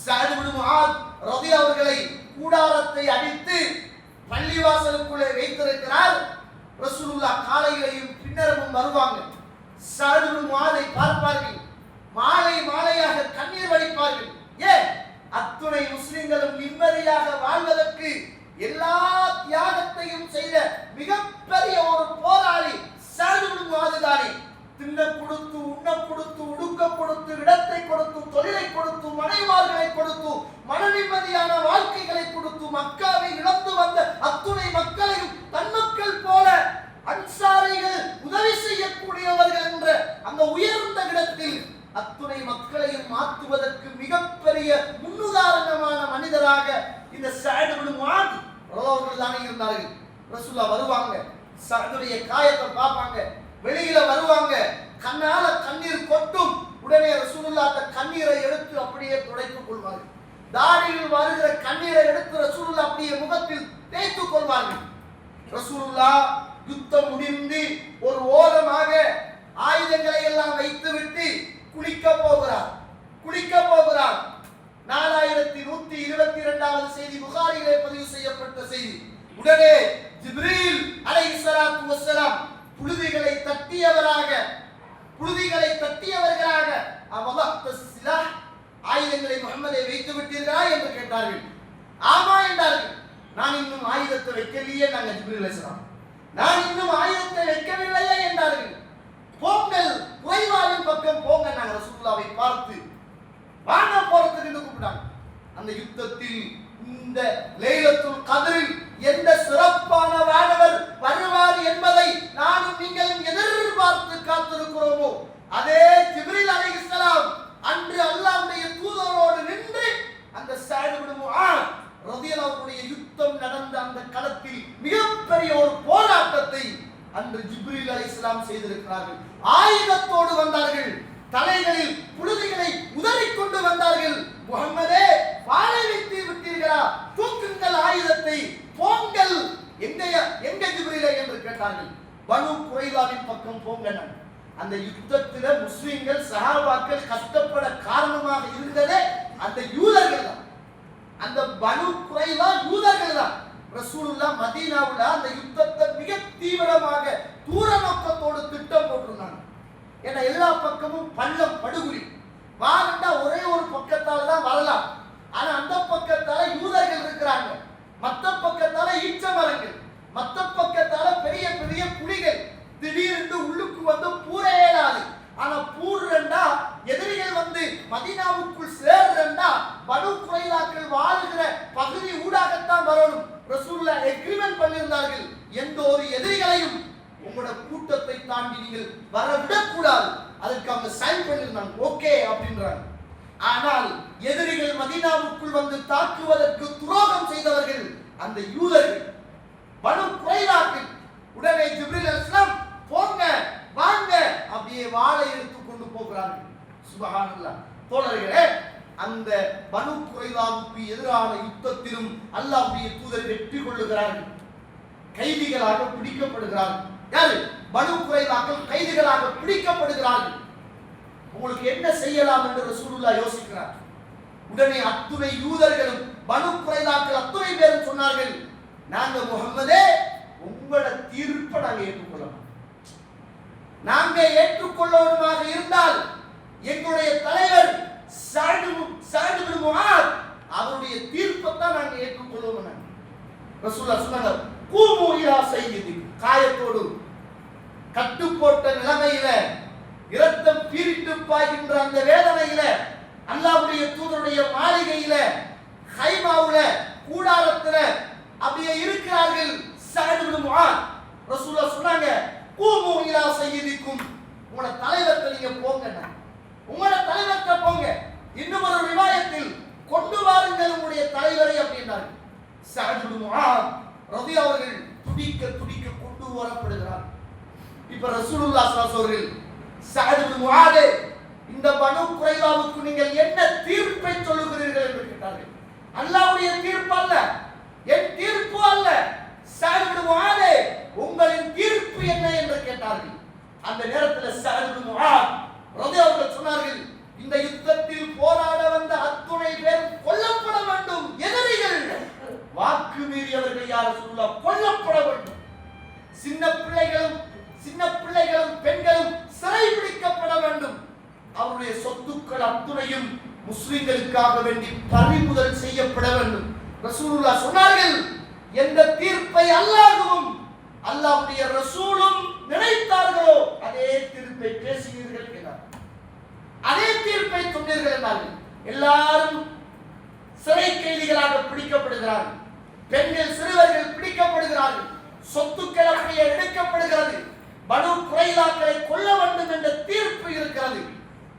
சஅத் இப்னு முஆத் ரலியல்லாஹு அவர்களை கூடாரத்தை அடித்து பள்ளிவாசலுக்குள்ளே வைத்திருக்கிறார். ரசூலுல்லாஹ் காலையிலேயும் பின்னரமும் வருவாங்க. சஅத் இப்னு முஆதை பார்ப்பார்கள். மாலை மாலையாக கண்ணீர் வடிப்பார்கள். ஏன்? அத்துணை முஸ்லிம்களும் நிம்மதியாக வாழ்வதற்கு எல்லா தியாகத்தையும் செய்த மிகப்பெரிய ஒரு போராளி சஅத் இப்னு முஆத் தானே. திண்ண கொடுத்து, உண்ண கொடுத்து, உடுக்க கொடுத்து, இடத்தை கொடுத்து, தொழிலை கொடுத்து, மனைவார்களை கொடுத்து, மன நிம்மதியான வாழ்க்கைகளை கொடுத்து, மக்காவை இழந்து வந்த அத்துணை மக்களையும் தன்மக்கள் போல அன்சாரிகள் உதவி செய்யக்கூடியவர்கள் என்ற அந்த உயர்ந்த இடத்தில் அத்துணை மக்களையும் மாற்றுவதற்கு மிகப்பெரிய முன்னுதாரணமான மனிதராக இந்த சஅத் இப்னு முஆத் அவர்கள் தானே இருந்தார்கள். ரசூலுல்லாஹ் வருவாங்க, சஅதுடைய காயத்தை பார்ப்பாங்க, வெளியில வருவாங்க, கண்ணால கண்ணீர் கொட்டும். உடனே ரசூலுல்லாஹ் அந்த கண்ணீரை எடுத்து அப்படியே துடைத்துக் கொள்வார்கள். தாடியில் வருகிற கண்ணீரை எடுத்து ரசூலுல்லாஹ் அப்படியே முகத்தில் தேய்த்துக் கொள்வார்கள். ரசூலுல்லாஹ் யுத்தம் முடிந்து ஒரு ஓரமாக ஆயுதங்களை எல்லாம் வைத்துவிட்டு குளிக்க போகிறார். 4122வது செய்தி புகாரியிலே பதிவு செய்யப்பட்ட செய்தி. உடனே ஜிப்ரீல் அலைஹிஸ்ஸலாத்து வஸ்ஸலாம் புழுதிகளை தட்டியவர்களாக ஆயுதங்களை முஹம்மதை வைத்து விட்டீர்களா என்று கேட்டார்கள். ஆமா என்றார்கள். நான் இன்னும் ஆயுதத்தை வைக்கலையே நாங்கள் ஜிப்ரீல் அலைஹிஸ்ஸலாம், நான் இன்னும் ஆயுதத்தை வைக்கவில்லையே என்றார்கள். போங்கள், குறைவாவின் பக்கம் போங்க. நாங்கள் ரசூலுல்லாஹ்வை பார்த்து வாங்க போறதுக்கு கூப்பிட்டாங்க. அந்த யுத்தத்தில் இந்த லைலத்துல் கத்ரில் எந்த சிறப்பான வானவர் வருவார் என்பதை நானும் நீங்களும் எதிர்பார்த்து காத்திருக்கிறோமோ அதே ஜிப்ரீல் அலைஹிஸ்ஸலாம் அன்று அல்லாஹ்வுடைய தூதரோடு நின்று அந்த சஅத் இப்னு முஆத் ரலியல்லாஹு அன்ஹுடைய யுத்தம் நடந்த அந்த களத்தில் மிகப்பெரிய ஒரு போராட்டத்தை அன்று ஜிப்ரீல் அலைஹிஸ்ஸலாம் செய்திருக்கிறார்கள். ஆயுதத்தோடு வந்தார்கள். தலைகளில் புழுதிகளை உதறிக்கொண்டு வந்தார்கள். முஹம்மதே, வாளை வைத்து விட்டீர்களா? தூக்குங்கள் ஆயுதத்தை, போங்கள். எங்க ஜிப்ரீலே என்று கேட்டார்கள். பனு குறைலாவின் பக்கம் போங்க. அந்த யுத்தத்தில் முஸ்லிம்கள் சஹாபாக்கள் கஷ்டப்பட காரணமாக இருந்ததே அந்த யூதர்கள் தான். அந்த பனு குறைலா யூதர்கள் தான். ரசூலுல்லாஹ் மதீனாவுல அந்த யுத்தத்தை மிக தீவிரமாக தூர நோக்கத்தோடு திட்டம் போட்டிருந்தாங்க. ஏன்னா எல்லா பக்கமும் பள்ளம், படுகுழி. வாரண்டா ஒரே ஒரு பக்கத்தால தான் வரலாம். ஆனா அந்த பக்கத்தால யூதர்கள் இருக்கிறாங்க, மத்த பக்கத்தால ஈச்ச மரங்கள், மத்த பக்கத்தால பெரிய பெரிய குழிகள். திடீரென்று உள்ளுக்கு வந்து பூரே ஏறாது. ஆனா பூர்றண்டா எதிரிகள் வந்து மதீனாவுக்குள் சேர்றண்டா பனு குறைலாக்கள் வாழ்கிற பகுதி ஊடாகத்தான் வரணும். ரசூலுல்லாஹ் எக்ரிமென்ட் பண்ணியிருந்தார்கள். எந்த ஒரு எதிரிகளையும் உங்களோட கூட்டத்தை தாண்டி நீங்கள் வரவிடக்கூடாது. அதுக்கு அவங்க சைன் பண்ணியிருந்தாங்க. ஓகே அப்படின்றாங்க. ஆனால் எதிரிகள் மதீனாவுக்குள் வந்து தாக்குவதற்கு துரோகம் செய்தவர்கள் அந்த யூதர்கள், பனு குறைலாக்கள். உடனே ஜிப்ரீல் அலைஹிஸ்ஸலாம் போங்க, வாங்க, அப்படியே வாளை எடுத்துக் கொண்டு போகிறார்கள். சுப்ஹானல்லாஹ். தோழர்களே, அந்த பனு குறைலாவுக்கு எதிரான யுத்தத்திலும் அல்லாஹ்வுடைய தூதர் வெற்றி கொள்ளுகிறார்கள். கைதிகளாக பிடிக்கப்படுகிறார்கள். யாரு? பனு குறைலாக்கள் கைதிகளாக பிடிக்கப்படுகிறார்கள். உங்களுக்கு என்ன செய்யலாம் என்று ரசூலுல்லாஹ் யோசிக்கிறார். உடனே அத்துணை யூதர்களும் பனு குறைலாக்கள் அத்துணை பேரும் சொன்னார்கள், நாங்க முஹம்மதே உங்களோட தீர்ப்பை நாங்க ஏற்றுக்கொள்ளலாம். நாங்க ஏற்றுக்கொள்ளணுமாக இருந்தால் எங்களுடைய தலைவர் சஅத் இப்னு முஆத் அவருடைய தீர்ப்பை தான் நாங்க ஏற்றுக்கொள்ளணும். ரசூலுல்லாஹ் சொன்னாங்க, கூமு இலா சய்யிதி, காயத்தோடு நிலைமையில, இரத்தம் பீரிட்டு பாய்கின்ற அந்த வேதனையில, அல்லாஹ்வுடைய தூதருடைய மாளிகையில, ஹைமாவுல, கூடாரத்துல அப்படியே இருக்கிறார்கள். சஅத் இப்னு முஆத் ரசூலுல்லாஹ் சொன்னாங்க, கூமு இலா சய்யிதிக்கும், உங்களோட தலைவர்கிட்ட நீங்க போங்க, உங்களோட தலைவர்கிட்ட போங்க. இன்னும் ஒரு ரிவாயத்தில் கொண்டு வாருங்கள் உங்களுடைய தலைவரை அப்படின்னார்கள். சஅத் இப்னு முஆத் ரலியல்லாஹு அவர்கள் துடிக்க துடிக்க கொண்டு வரப்படுகிறார். இப்ப ரசூலுல்லாஹ் ஸல்லல்லாஹு அலைஹி வஸல்லம் சஅத் இப்னு முஆத், இந்த பனு குறைலாவுக்கு நீங்கள் என்ன தீர்ப்பை சொல்லுகிறீர்கள் என்று கேட்டார்கள். அல்லாஹ்வுடைய தீர்ப்பு அல்ல, என் தீர்ப்பு அல்ல, சஅத் இப்னு முஆத் உங்களின் தீர்ப்பு என்ன என்று கேட்டார்கள். அந்த நேரத்தில் சஅத் இப்னு முஆத் ரலியல்லாஹு அவர்கள் சொன்னார்கள், இந்த யுத்தத்தில் போராட வந்த அத்துணை பேர் கொல்லப்பட வேண்டும். எதிரிகள் வாக்கு மீறியவர்கள் யார் ரசூலுல்லாஹ் கொல்லப்பட வேண்டும். சின்ன பிள்ளைகளும் பெண்களும் சிறை பிடிக்கப்பட வேண்டும். அவருடைய சொத்துக்கள் அத்துணையும் முஸ்லிம்களுக்காக வேண்டி பறிமுதல் செய்யப்பட வேண்டும். ரசூலுல்லாஹ் சொன்னார்கள், எந்த தீர்ப்பை அல்லாஹ்வும் அல்லாஹ்வுடைய ரசூலும் நினைத்தார்களோ அதே தீர்ப்பை பேசினீர்கள் என்றார். அதே தீர்ப்பை சொன்னீர்கள் என்றார்கள். எல்லாரும் சிறை கைதிகளாக பிடிக்கப்படுகிறார்கள். பெண்கள் சிறுவர்கள் பிடிக்கப்படுகிறார்கள். சொத்துக்கள் அப்படியே எடுக்கப்படுகிறது. பனு குறைலாக்களை கொல்ல வேண்டும் என்ற தீர்ப்பு இருக்கிறது.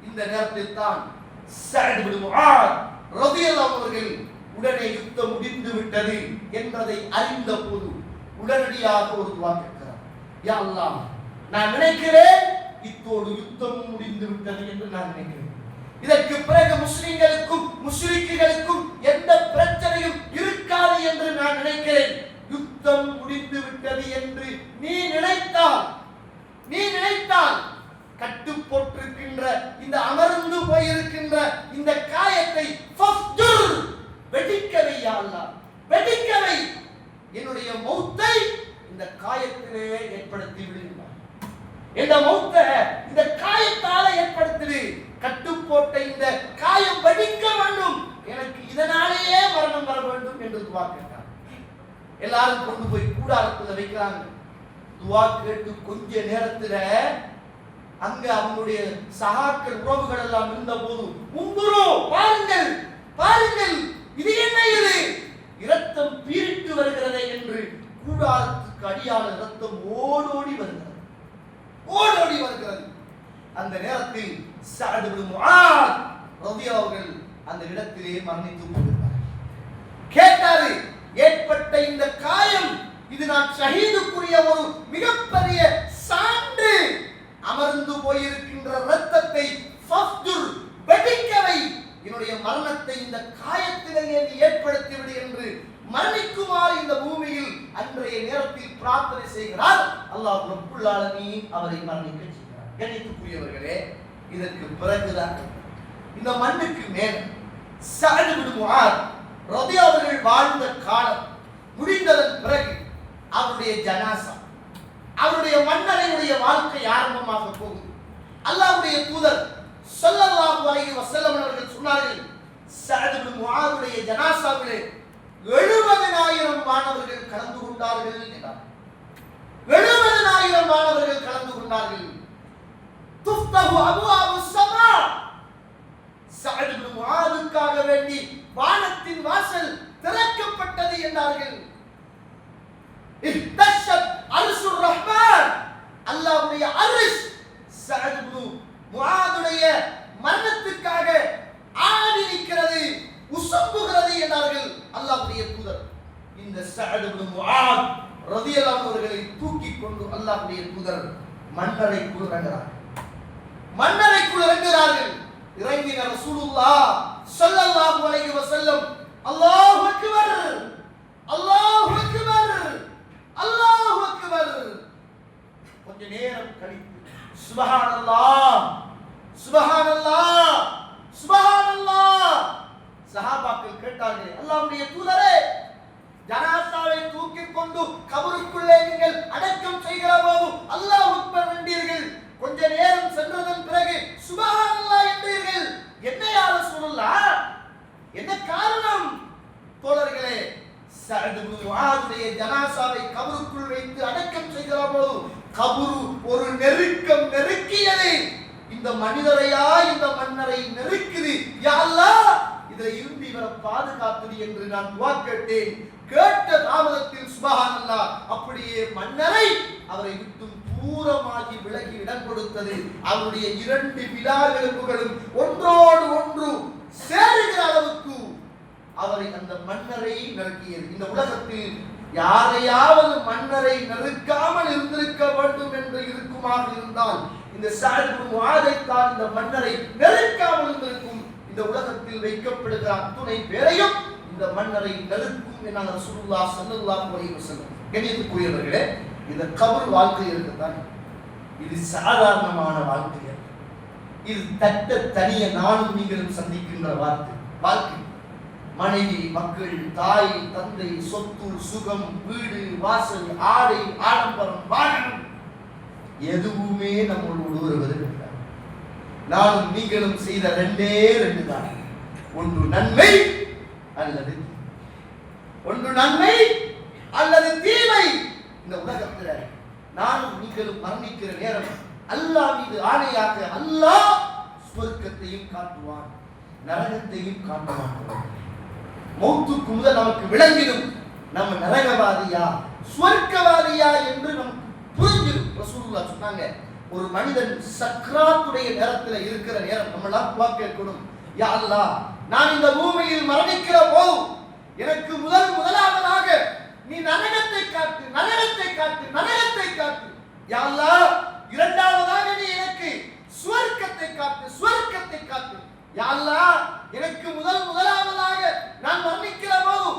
இந்த நேரத்தில் தான் சஅத் இப்னு முஆத் ரலியல்லாஹு அவர்கள் உடனே யுத்தம் முடிந்து விட்டது என்பதை அறிந்த போது உடனடியாக ஒரு துஆ கேட்கிறார். யா அல்லாஹ், நான் நினைக்கிறேன் இத்தோடு யுத்தம் முடிந்து விட்டது என்று நான் நினைக்கிறேன். இதற்கு பிறகு முஸ்லிம்களுக்கும் முஸ்லிக்குகளுக்கும் எந்த பிரச்சனையும் இருக்காது என்று நான் நினைக்கிறேன். யுத்தம் முடிந்து விட்டது என்று நீ நினைத்தால் கட்டு போட்டிருக்கின்ற இந்த அமர்ந்து போயிருக்கின்ற இந்த காயத்தை ஃபஃப்துர், வெடிக்கவை யா அல்லாஹ், வெடிக்கவை. என்னுடைய மௌத்தை இந்த காயத்திலே ஏற்படுத்தி விடுகிறார். இந்த மௌத்தை இந்த காயத்தால ஏற்படுத்தி கட்டு போட்ட இந்த காயம் வெடிக்க வேண்டும். எனக்கு இதனாலேயே மரணம் வர வேண்டும் என்று துஆ கேட்டார். எல்லாரும் கொண்டு போய் கூடாரத்தில் வைக்கிறாங்க. துஆ கேட்டு கொஞ்ச நேரத்துல அங்க அவங்களுடைய சகாக்கள் உறவுகள் எல்லாம் இருந்த போது, உங்குரு பாருங்கள் பாருங்கள், இது என்ன, இது இரத்தம் பீரிட்டு வருகிறதே என்று கூடாரத்துக்கு அடியால இரத்தம் ஓடோடி வருகிறது. அந்த நேரத்தில் சஅத் இப்னு முஆத் ரலியல்லாஹு அவர்கள் அந்த இடத்திலே மரணித்து போகிறார். கேட்டாரு, ஏற்பட்ட இந்த காயம் இது நான் ஷஹீதுக்குரிய ஒரு மிகப்பெரிய சான்று. அமர்ந்து போயிருக்கின்ற இரத்தத்தை ஃபஃப்துர், வெடிக்கவை. என்னுடைய மரணத்தை இந்த காயத்திலேயே நீ ஏற்படுத்தி விடு என்று மரணிக்குமாறு இந்த பூமியில் அன்றைய நேரத்தில் பிரார்த்தனை செய்கிறார். அல்லாஹ் ரப்புல் ஆலமீன் அவரை மரணிக்க செய்கிறார். கணித்துக்குரியவர்களே, இதற்கு பிறகுதான் இந்த மண்ணுக்கு மேல் சஅத் இப்னு முஆத் ரலியல்லாஹு அவர்கள் வாழ்ந்த காலம் முடிந்ததன் பிறகு அவருடைய ஜனாசா, அவருடைய மன்னரையுடைய வாழ்க்கை ஆரம்பமாக போகுது. அல்லாஹ்வுடைய தூதர் ஸல்லல்லாஹு அலைஹி வஸல்லம் அவர்கள் சொன்னார்கள், சஅத் இப்னு முஆதுடைய ஜனாசாவிலே 70,000 மாணவர்கள் கலந்து கொண்டார்கள் என்றார். 70,000 மாணவர்கள் கலந்து கொண்டார்கள். துஃப்தஹு அபுவாபு ஸமா, சஅத் இப்னு முஆதுக்காக வேண்டி வானத்தின் வாசல் திறக்கப்பட்டது என்றார்கள். இஹ்தஷத் அர்ஷுர் ரஹ்மான், அல்லாஹ்வுடைய அர்ஷ் சஅத் இப்னு முஆதுடைய மரணத்துக்காக ஆடி நிற்கிறது, உசம்புகிறது என்றார்கள் அல்லாஹ்வுடைய தூதர். இந்த சஅத் இப்னு முஆத் ரலியல்லாஹு அவர்களை தூக்கி கொண்டு அல்லாஹ்வுடைய தூதர் மன்னரைக்குள் இறங்குகிறார்கள். இறங்கின ரசூலுல்லாஹ் ஸல்லல்லாஹு அலைஹி வஸல்லம் அல்லாஹு அக்பர், அல்லாஹு அக்பர், அல்லாஹு அக்பர். கொஞ்ச நேரம் கழித்து சுப்ஹானல்லாஹ், சுப்ஹானல்லாஹ், சுப்ஹானல்லாஹ். சஹாபாக்கள் கேட்டார்கள், அல்லாஹ்வுடைய தூதரே, ஜனாசாவை தூக்கி கொண்டு கபருக்குள்ளே நீங்கள் அடக்கம் செய்கிற போது அல்லாஹ் அக்பர் என்றீர்கள். கொஞ்ச நேரம் சென்றதன் பிறகு சுப்ஹானல்லாஹ் என்றீர்கள். என்ன யா ரசூலுல்லாஹ், என்ன காரணம்? தோழர்களே, சஅத் இப்னு முஆதுடைய ஜனாசாவை கபருக்குள் வைத்து அடக்கம் செய்கிற போது கபரு ஒரு நெருக்கம் நெருக்கியது. இந்த மனிதரையா இந்த மன்னரை நெருக்குது. யா அல்லாஹ், இதுல இருந்து இவரை பாதுகாத்தது என்று நான் துஆ கேட்டேன். கேட்ட தாமதத்தில் சுப்ஹானல்லாஹ் அப்படியே மன்னரை அவரை விட்டு தூரமாகி விலகி இடம் கொடுத்தது. அவருடைய 2 விலாகளும் ஒன்றோடு ஒன்று சேருகிற அளவுக்கு அவரை அந்த மன்னரை நெருக்கியது. இந்த உலகத்தில் யாரையாவது மன்னரை நெருக்காமல் இருந்திருக்க வேண்டும் என்று இருக்குமாக இருந்தால் இந்த சஅத் இப்னு முஆதைத்தான் இந்த மன்னரை நெருக்காமல் இருந்திருக்கும். இந்த உலகத்தில் வைக்கப்படுகிற அத்துணை பேரையும் இந்த மன்னரை நெருக்கும் என ரசூலுல்லாஹ் ஸல்லல்லாஹு அலைஹி வஸல்லம். கண்ணியத்துக்குரியவர்களே, இந்த கபர் வாழ்க்கை இருக்குதான், இது சாதாரணமான வாழ்க்கை. இது தட்ட தனிய நானும் நீங்களும் சந்திக்கின்ற வாழ்க்கை. மனைவி, மக்கள், தாய், தந்தை, சொத்து, சுகம், வீடு, வாசல், ஆடை, ஆடம்பரம், வாகனம் எதுவுமே நம்மளோடு வருவது. நானும் நீங்களும் செய்த 2 தான். ஒன்று நன்மை அல்லது தீமை. இந்த உலகத்தில் நானும் நீங்களும் மரணிக்கிற நேரம் அல்லாஹ் மீது ஆணையாக அல்லாஹ் சுவர்க்கத்தையும் காட்டுவான், நரகத்தையும் காட்டுவான். மௌத்துக்கு முதல் நமக்கு விளங்கிடும் நம்ம நரகவாதியா சுவர்க்கவாதியா என்று நமக்கு புரிஞ்சிடும். ரசூலுல்லாஹ் சொன்னாங்க, ஒரு மனிதன் சக்ராத்துடைய நேரத்தில் இருக்கிற நேரம் நம்மளாம் துஆ கேட்கணும். யா அல்லாஹ், நான் இந்த பூமியில் மரணிக்கிற போது எனக்கு முதலாவதாக நீ நரகத்தை காட்டு, நரகத்தை காட்டு, நரகத்தை காட்டு. யா அல்லாஹ், இரண்டாவதாக நீ எனக்கு சுவர்க்கத்தை காட்டு, சுவர்க்கத்தை காட்டு. யா அல்லாஹ், எனக்கு முதலாவதாக நான் மரணிக்கிற போது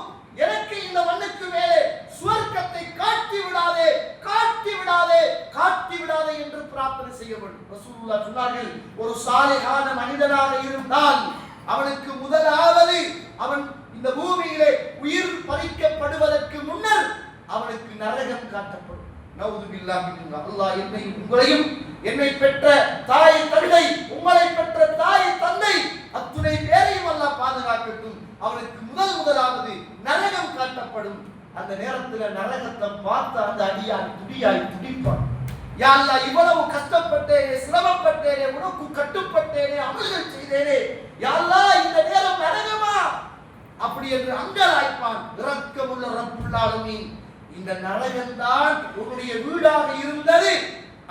எனக்கு இந்த மண்ணுக்கு மேலே சுவர்க்கத்தை காட்டி விடாதே, காட்டி விடாதே, காட்டி விடாதே என்று பிரார்த்தனை செய்ய வேண்டும். ரசூலுல்லாஹ் சொன்னார்கள், ஒரு சாலிஹான மனிதனாக இருந்தால் அவனுக்கு முதலாவது அவன் இந்த பூமியிலே உயிர் பறிக்கப்படுவதற்கு முன்னர் அவனுக்கு நரகம் காட்டப்படும். நவுது பில்லாஹி மின் அல்லாஹ் என்னையும் உங்களையும், என்னை பெற்ற தாய் தந்தை, உங்களை பெற்ற தாய் தந்தை அத்துணை பேரையும் அல்லாஹ் பாதுகாக்கட்டும். அவனுக்கு முதலாவது நரகம் காட்டப்படும். அந்த நேரத்தில் நரகத்தை பார்த்து அந்த அடியான் துடிப்பான். யா அல்லாஹ், இவ்வளவு கஷ்டப்பட்டேனே, சிரமப்பட்டேனே, உனக்கு கட்டுப்பட்டேனே, அமல்கள் செய்தேனே, யா அல்லாஹ் இந்த நேரம் நரகமா அப்படி என்று அங்கலாய்ப்பான். இரக்கமுள்ள ரப்புல் ஆலமீன், இந்த நரகம்தான் உன்னுடைய வீடாக இருந்தது,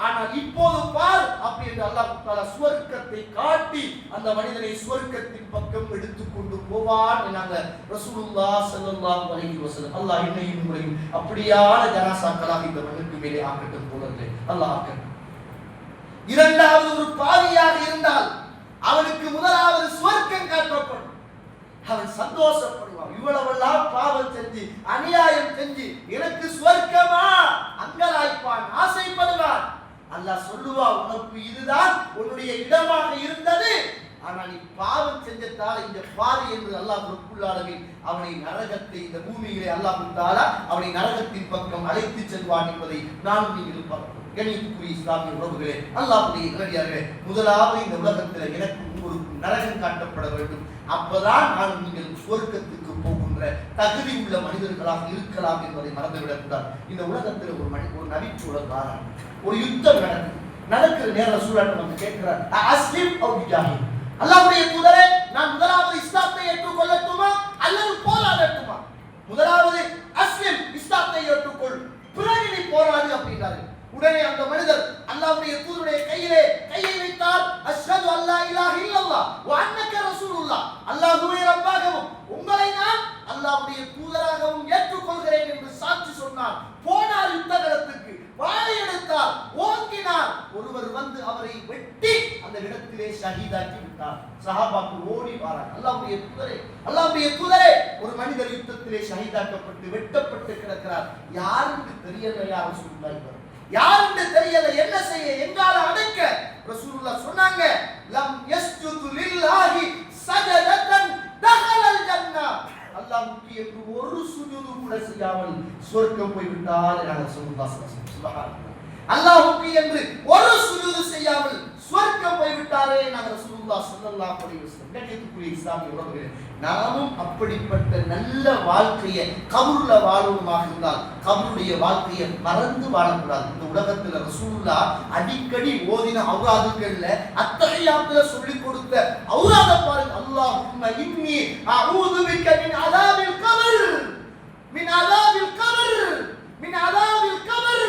ஆனால் இப்போது பார் அப்படி என்று அல்லாஹ் தஆலா சுவர்க்கத்தை காட்டி அந்த மனிதனை சுவர்க்கத்தின் பக்கம் எடுத்துக்கொண்டு போவான் என்கிறாங்க ரசூலுல்லாஹ் ஸல்லல்லாஹு அலைஹி வஸல்லம். அல்லாஹ் என்னையும் உங்களையும் அப்படியான ஜனாசாக்களாக இந்த மண்ணுக்கு மேலே ஆக்கட்டும் போலவே அல்லாஹ் ஆக்கட்டும். இரண்டாவது, ஒரு பாவியாக இருந்தால் அவனுக்கு முதலாவது சுவர்க்கம் காட்டப்படும். அவன் சந்தோஷப்படுவான். இவ்வளவெல்லாம் பாவம் செஞ்சு அநியாயம் செஞ்சு எனக்கு சுவர்க்கமா அங்கலாய்ப்பான், ஆசைப்படுவான். அல்லாஹ் சொல்லுவா, உனக்கு இதுதான் உன்னுடைய இடமாக இருந்தது, ஆனால் நீ பாவம் செஞ்சதால இந்த பாவி என்று அல்லாஹ் ரப்புல் ஆலமீன் அவனை நரகத்தை இந்த பூமியிலே அல்லாஹ் தஆலா அவனை நரகத்தின் பக்கம் அழைத்து செல்வான் என்பதை நானும் நீங்கள் பார்க்கிறோம். கண்ணியத்துக்குரிய இஸ்லாமிய உறவுகளே, அல்லாஹ்வுடைய நல்லடியார்களே, முதலாவது இந்த உலகத்தில் எனக்கு உங்களுக்கு நரகம் காட்டப்பட வேண்டும். அப்பதான் நானும் நீங்கள் சுவர்க்கத்துக்கு போகின்ற தகுதி உள்ள மனிதர்களாக இருக்கலாம் என்பதை மறந்துவிடக்கூடாது. இந்த உலகத்தில் ஒரு நபிச்சூழல் வாரான், ஒரு யுத்தம் நடக்கிற நேரம் சூழல் நம்ம கேட்கிறார், அஸ்லிம் அவு ஜாஹில், அல்லாஹ்வுடைய தூதரே, நான் முதலாவது இஸ்லாத்தை ஏற்றுக்கொள்ளட்டுமா அல்லது போராடட்டுமா? முதலாவது அஸ்லிம், இஸ்லாத்தை ஏற்றுக்கொள், பிறகு நீ போராடு அப்படின்றாரு. உடனே அந்த மனிதர் அல்லாஹ்வுடைய தூதருடைய கையை வைத்தார். அஷ்ஹது அல்லா இலாஹ இல்லல்லாஹ் வ அன்னக ரசூலுல்லாஹ், அல்லாஹ்வே ரப்பாகவும் உங்களை நான் அல்லாஹ்வுடைய தூதராகவும் ஏற்றுக்கொள்கிறேன் என்று சாட்சி சொன்னார். போனார் யுத்தகளத்துக்கு, வாளை எடுத்தார், ஓங்கினார். ஒருவர் வந்து அவரை வெட்டி அந்த இடத்திலே ஷஹீதாக்கி விட்டார். சஹாபாக்கள் ஓடி வாராங்க, அல்லாஹ்வுடைய தூதரே, ஒரு மனிதர் யுத்தத்திலே ஷஹீதாக்கப்பட்டு வெட்டப்பட்டு கிடக்கிறார், யாருக்கு தெரியல, யாரும் சொல்லுவாங்க, யாருக்கு தெரியல, என்ன செய்ய, எங்கால அடக்க? ரசூலுல்லாஹ் சொன்னாங்க, லம் யஸ்ஜுது லில்லாஹி சஜதத்தன் தஹலல் ஜன்னah, அல்லாஹ்வுக்கு என்று ஒரு சுஜூது கூட செய்யாமல் சொர்க்கம் போய் விட்டார் என ரசூலுல்லாஹ் ஸல்லல்லாஹு அலைஹி வஸல்லம். சுப்ஹானல்லாஹ், அல்லாஹ்வுக்கு என்று ஒரு சுஜூது செய்யாமல் சுவர்க்கம் போய்விட்டாரே நாங்கள் ரசூலுல்லாஹ் ஸல்லல்லாஹு அலைஹி வஸல்லம். கண்ணியத்துக்குரிய இஸ்லாமிய உறவுகளே, நாமும் அப்படிப்பட்ட நல்ல வாழ்க்கையை கபூர்ல வாழணுமாக இருந்தால் கபூருடைய வாழ்க்கையை மறந்து வாழக்கூடாது. இந்த உலகத்துல ரசூலுல்லாஹ் அடிக்கடி ஓதின ஔராதுகள்ல அத்தஹியாத்துல சொல்லி கொடுத்த ஔராத பாருங்க. அல்லாஹும்ம இன்னி அஊது பிக மின் அஸாபில் கபர், மின் அஸாபில் கபர், மின் அஸாபில் கபர்.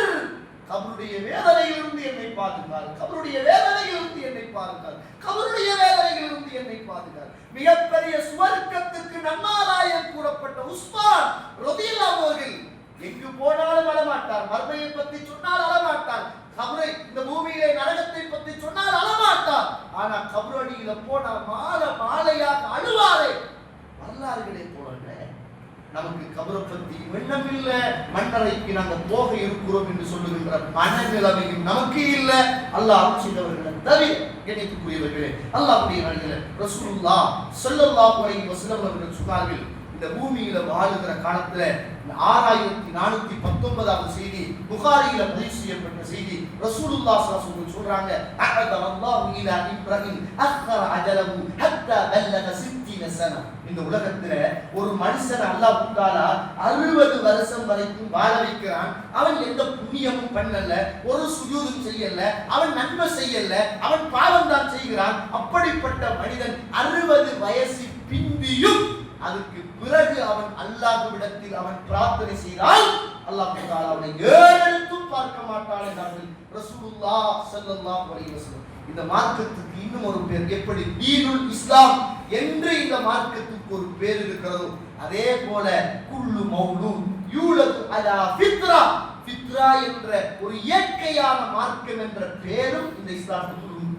கபருடைய வேதனையிலிருந்து என்னை பாதுகார், கபருடைய வேதனையிலிருந்து என்னை பாதுகார், கபருடைய வேதனையிலிருந்து என்னை பாதுகார். மிகப்பெரிய சுவர்க்கத்துக்கு நன்மாராயம் கூறப்பட்ட உஸ்மான் ரலியல்லாஹு அவர்கள் எங்கு போனாலும் அழமாட்டார். மர்மையை பற்றி சொன்னால் அழமாட்டார். கபரை, இந்த பூமியிலே நரகத்தை பற்றி சொன்னால் அழமாட்டார். ஆனா கபரடியில போனா மாலையாக அழுவாரே. வரலாறுகளை போல நமக்கு கபரை பற்றி எண்ணம் இல்ல, மன்னரைக்கு நாங்கள் போக இருக்கிறோம் என்று சொல்லுகின்ற மனநிலைமையும் நமக்கு இல்ல. அல்லாஹ் அருள் செய்தவர்களை தவிர கண்ணியத்துக்குரியவர்களே, அல்லாஹ்வுடைய நபிகள் ரசூலுல்லாஹ் ஸல்லல்லாஹு அலைஹி வஸல்லம் அவர்கள் சொன்னார்கள், இந்த பூமியில வாழுகிற காலத்துல 6419வது செய்தி புகாரியில பதிவு செய்யப்பட்ட செய்தி. ரசூலுல்லாஹ் ஸல்லல்லாஹு அலைஹி வஸல்லம் சொல்றாங்க, அஅதல்லாஹு இலா இப்ராஹிம் அக்ஹர அஜலஹு ஹத்தா பல்லக 60 சன. இந்த உலகத்துல ஒரு மனுஷன் அல்லாஹ் தஆலா 60 வருஷம் வரைக்கும் வாழ வைக்கிறான். அவன் எந்த புண்ணியமும் பண்ணல, ஒரு சுஜூதும் செய்யல, அவன் நன்மை செய்யல, அவன் பாவம் தான் செய்கிறான். அப்படிப்பட்ட மனிதன் 60 வயசு பிந்தியும் அதுக்கு பிறகு அவன் அல்லாஹ்விடத்தில் அவன் பிரார்த்தனை செய்தால் அல்லாஹ் தஆலா அவனை ஏறெடுத்தும் பார்க்க மாட்டான் என்றார்கள் ரசூலுல்லாஹ் ஸல்லல்லாஹு அலைஹி வஸல்லம். இந்த மார்க்கத்துக்கு இன்னும் ஒரு பேர், எப்படி தீனுல் இஸ்லாம் என்று இந்த மார்க்கத்துக்கு ஒரு பேர் இருக்கிறதோ அதே போல குல்லு மௌலூத் யூலது அலா ஃபித்ரா, ஃபித்ரா என்ற ஒரு இயற்கையான மார்க்கம் என்ற பேரும் இந்த இஸ்லாத்துக்கு உண்டு.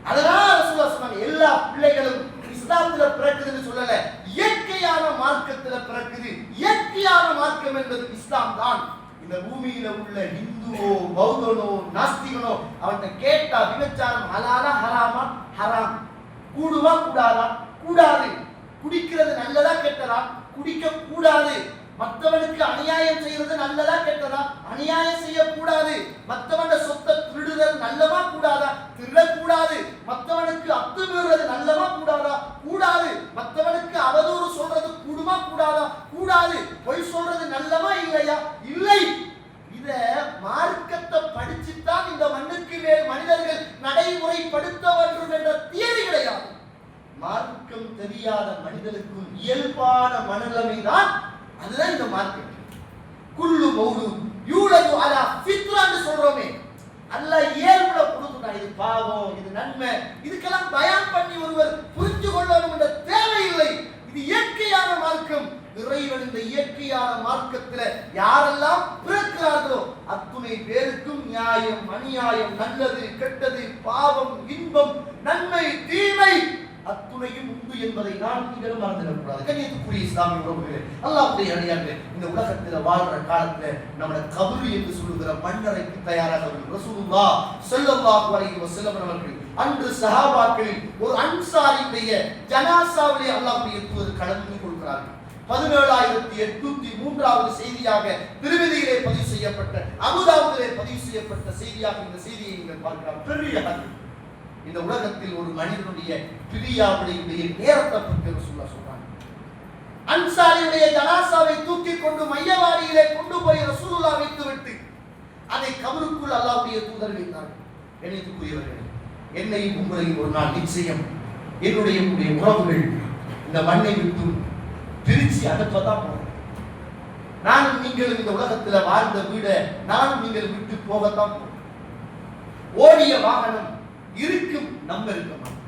அதனால ரசூலுல்லாஹ் சொன்னாங்க, எல்லா பிள்ளைகளும் இஸ்லாத்துல பிறக்குதுன்னு சொல்லல, இயற்கையான மார்க்கத்துல பிறக்குது. இயற்கையான மார்க்கம் என்பது இஸ்லாம் தான். இந்த பூமியில உள்ள இந்துவோ பௌத்தனோ நாஸ்திகனோ அவன்கிட்ட கேட்டா விபச்சாரம் ஹலாலா ஹராமா? ஹராம். கூடுமா கூடாதா? கூடாது. குடிக்கிறது நல்லதா கெட்டதா? குடிக்க கூடாது. மற்றவனுக்கு அநியாயம் செய்யறது நல்லதா கெட்டதா? அநியாயம் செய்யக்கூடாது. மற்றவன சொத்தை திருடுறது நல்லவா கூடாதா? திருடக்கூடாது. மற்றவனுக்கு அத்துமீறுறது நல்லவா கூடாதா? கூடாது. மற்றவனுக்கு அவதூறு சொல்றது கூடுமா கூடாதா? கூடாது. பொய் சொல்றது நல்லவா இல்லையா? இல்லை. இத மார்க்கத்தை படிச்சுத்தான் இந்த மண்ணுக்கு மேல் மனிதர்கள் நடைமுறைப்படுத்த வேண்டும் என்ற தியரி கிடையாது. மார்க்கம் தெரியாத மனிதனுக்கும் இயல்பான மனநிலைமைதான் அதுதான் இந்த மார்க்கம். குல்லு மௌலூத் யூலது அலா ஃபித்ரான்னு சொல்றோமே, அல்லாஹ் இயல்புல கொடுத்துட்டான். இது பாவம், இது நன்மை, இதுக்கெல்லாம் பயான் பண்ணி ஒருவர் புரிந்து கொள்ளணும் என்ற தேவையில்லை. இது இயற்கையான மார்க்கம். இறைவன் இந்த இயற்கையான மார்க்கத்துல யாரெல்லாம் பிறக்கிறார்களோ அத்துணை பேருக்கும் நியாயம், அநியாயம், நல்லது, கெட்டது, பாவம், இன்பம், நன்மை, தீமை அத்துணையும் உண்டு என்பதை நான் நீங்களும் மறந்துவிடக்கூடாது. கண்ணியத்துக்குரிய இஸ்லாமிய உறவுகளே, அல்லாஹ்வுடைய அடியார்களே, இந்த உலகத்துல வாழ்ற காலத்துல நம்மள கபர் என்று சொல்லுகிற மண்ணறைக்கு தயாராக ரசூலுல்லாஹ் ஸல்லல்லாஹு அலைஹி வஸல்லம் அவர்கள் அன்று சஹாபாக்களில் ஒரு அன்சாரியுடைய ஜனாசாவிலே அல்லாஹ்வுடைய தூதர் கலந்து கொள்கிறார்கள். 17803வது செய்தியாக திருமதியிலே பதிவு செய்யப்பட்ட, அபூதாவுதிலே பதிவு செய்யப்பட்ட செய்தியாக இந்த செய்தியை நீங்கள் பார்க்கலாம். பெரிய இந்த உலகத்தில் ஒரு மனிதனுடைய பிரியாவுடைய நேரத்தை பற்றி ரசூலுல்லாஹ் சொல்றாங்க. அன்சாரியுடைய ஜனாசாவை தூக்கி கொண்டு மையவாடியிலே கொண்டு போய் ரசூலுல்லாஹ் வைத்துவிட்டு அதை கபருக்குள் அல்லாஹ்வுடைய தூதர் வைத்தார்கள். கண்ணியத்துக்குரியவர்களே, என்னையும் உங்களையும் ஒரு நாள் நிச்சயம் என்னுடைய உறவுகள் இந்த மண்ணை விட்டு பிரிச்சு அனுப்பதான் போறோம். நானும் நீங்களும் இந்த உலகத்துல வாழ்ந்த வீட நானும் நீங்கள் விட்டு போகத்தான் போறோம். ஓடிய வாகனம் இருக்கும், நம்ம இருக்க மாட்டோம்.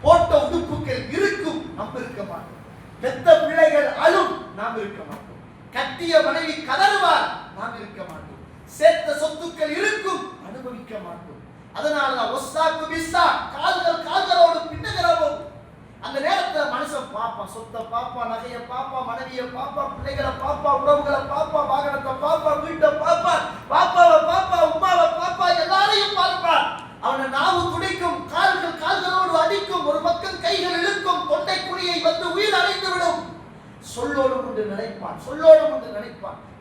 போட்ட உடுப்புகள் இருக்கும், நம்ம இருக்க மாட்டோம். பெத்த பிள்ளைகள் அழும், நாம் இருக்க மாட்டோம். கட்டிய மனைவி கதறுவார், நாம் இருக்க மாட்டோம். சேர்த்த சொத்துக்கள் இருக்கும், அனுபவிக்க மாட்டோம். அதனாலதான் ஒஸ்ஸாக்கு பிஸ்ஸா, கால்களோடு பின்னுகிறோம். அந்த நேரத்துல மனுஷன் பாப்பான், சொத்தை பாப்பான், நகையை பாப்பான், மனைவியை பாப்பான், பிள்ளைகளை பாப்பான், உறவுகளை பாப்பான், வாகனத்தை பாப்பான், வீட்டை பாப்பான், பாப்பாவை பாப்பா, உமாவை பாப்பா, எல்லாரையும் பார்ப்பான். அவனை நாவு துடிக்கும், கால்களோடு அடிக்கும், ஒரு பக்கம் கைகள் இழுக்கும், தொண்டை குழியை வந்து உயிர் அடைந்து விடும். சொல்லோடு என்று நினைப்பான்,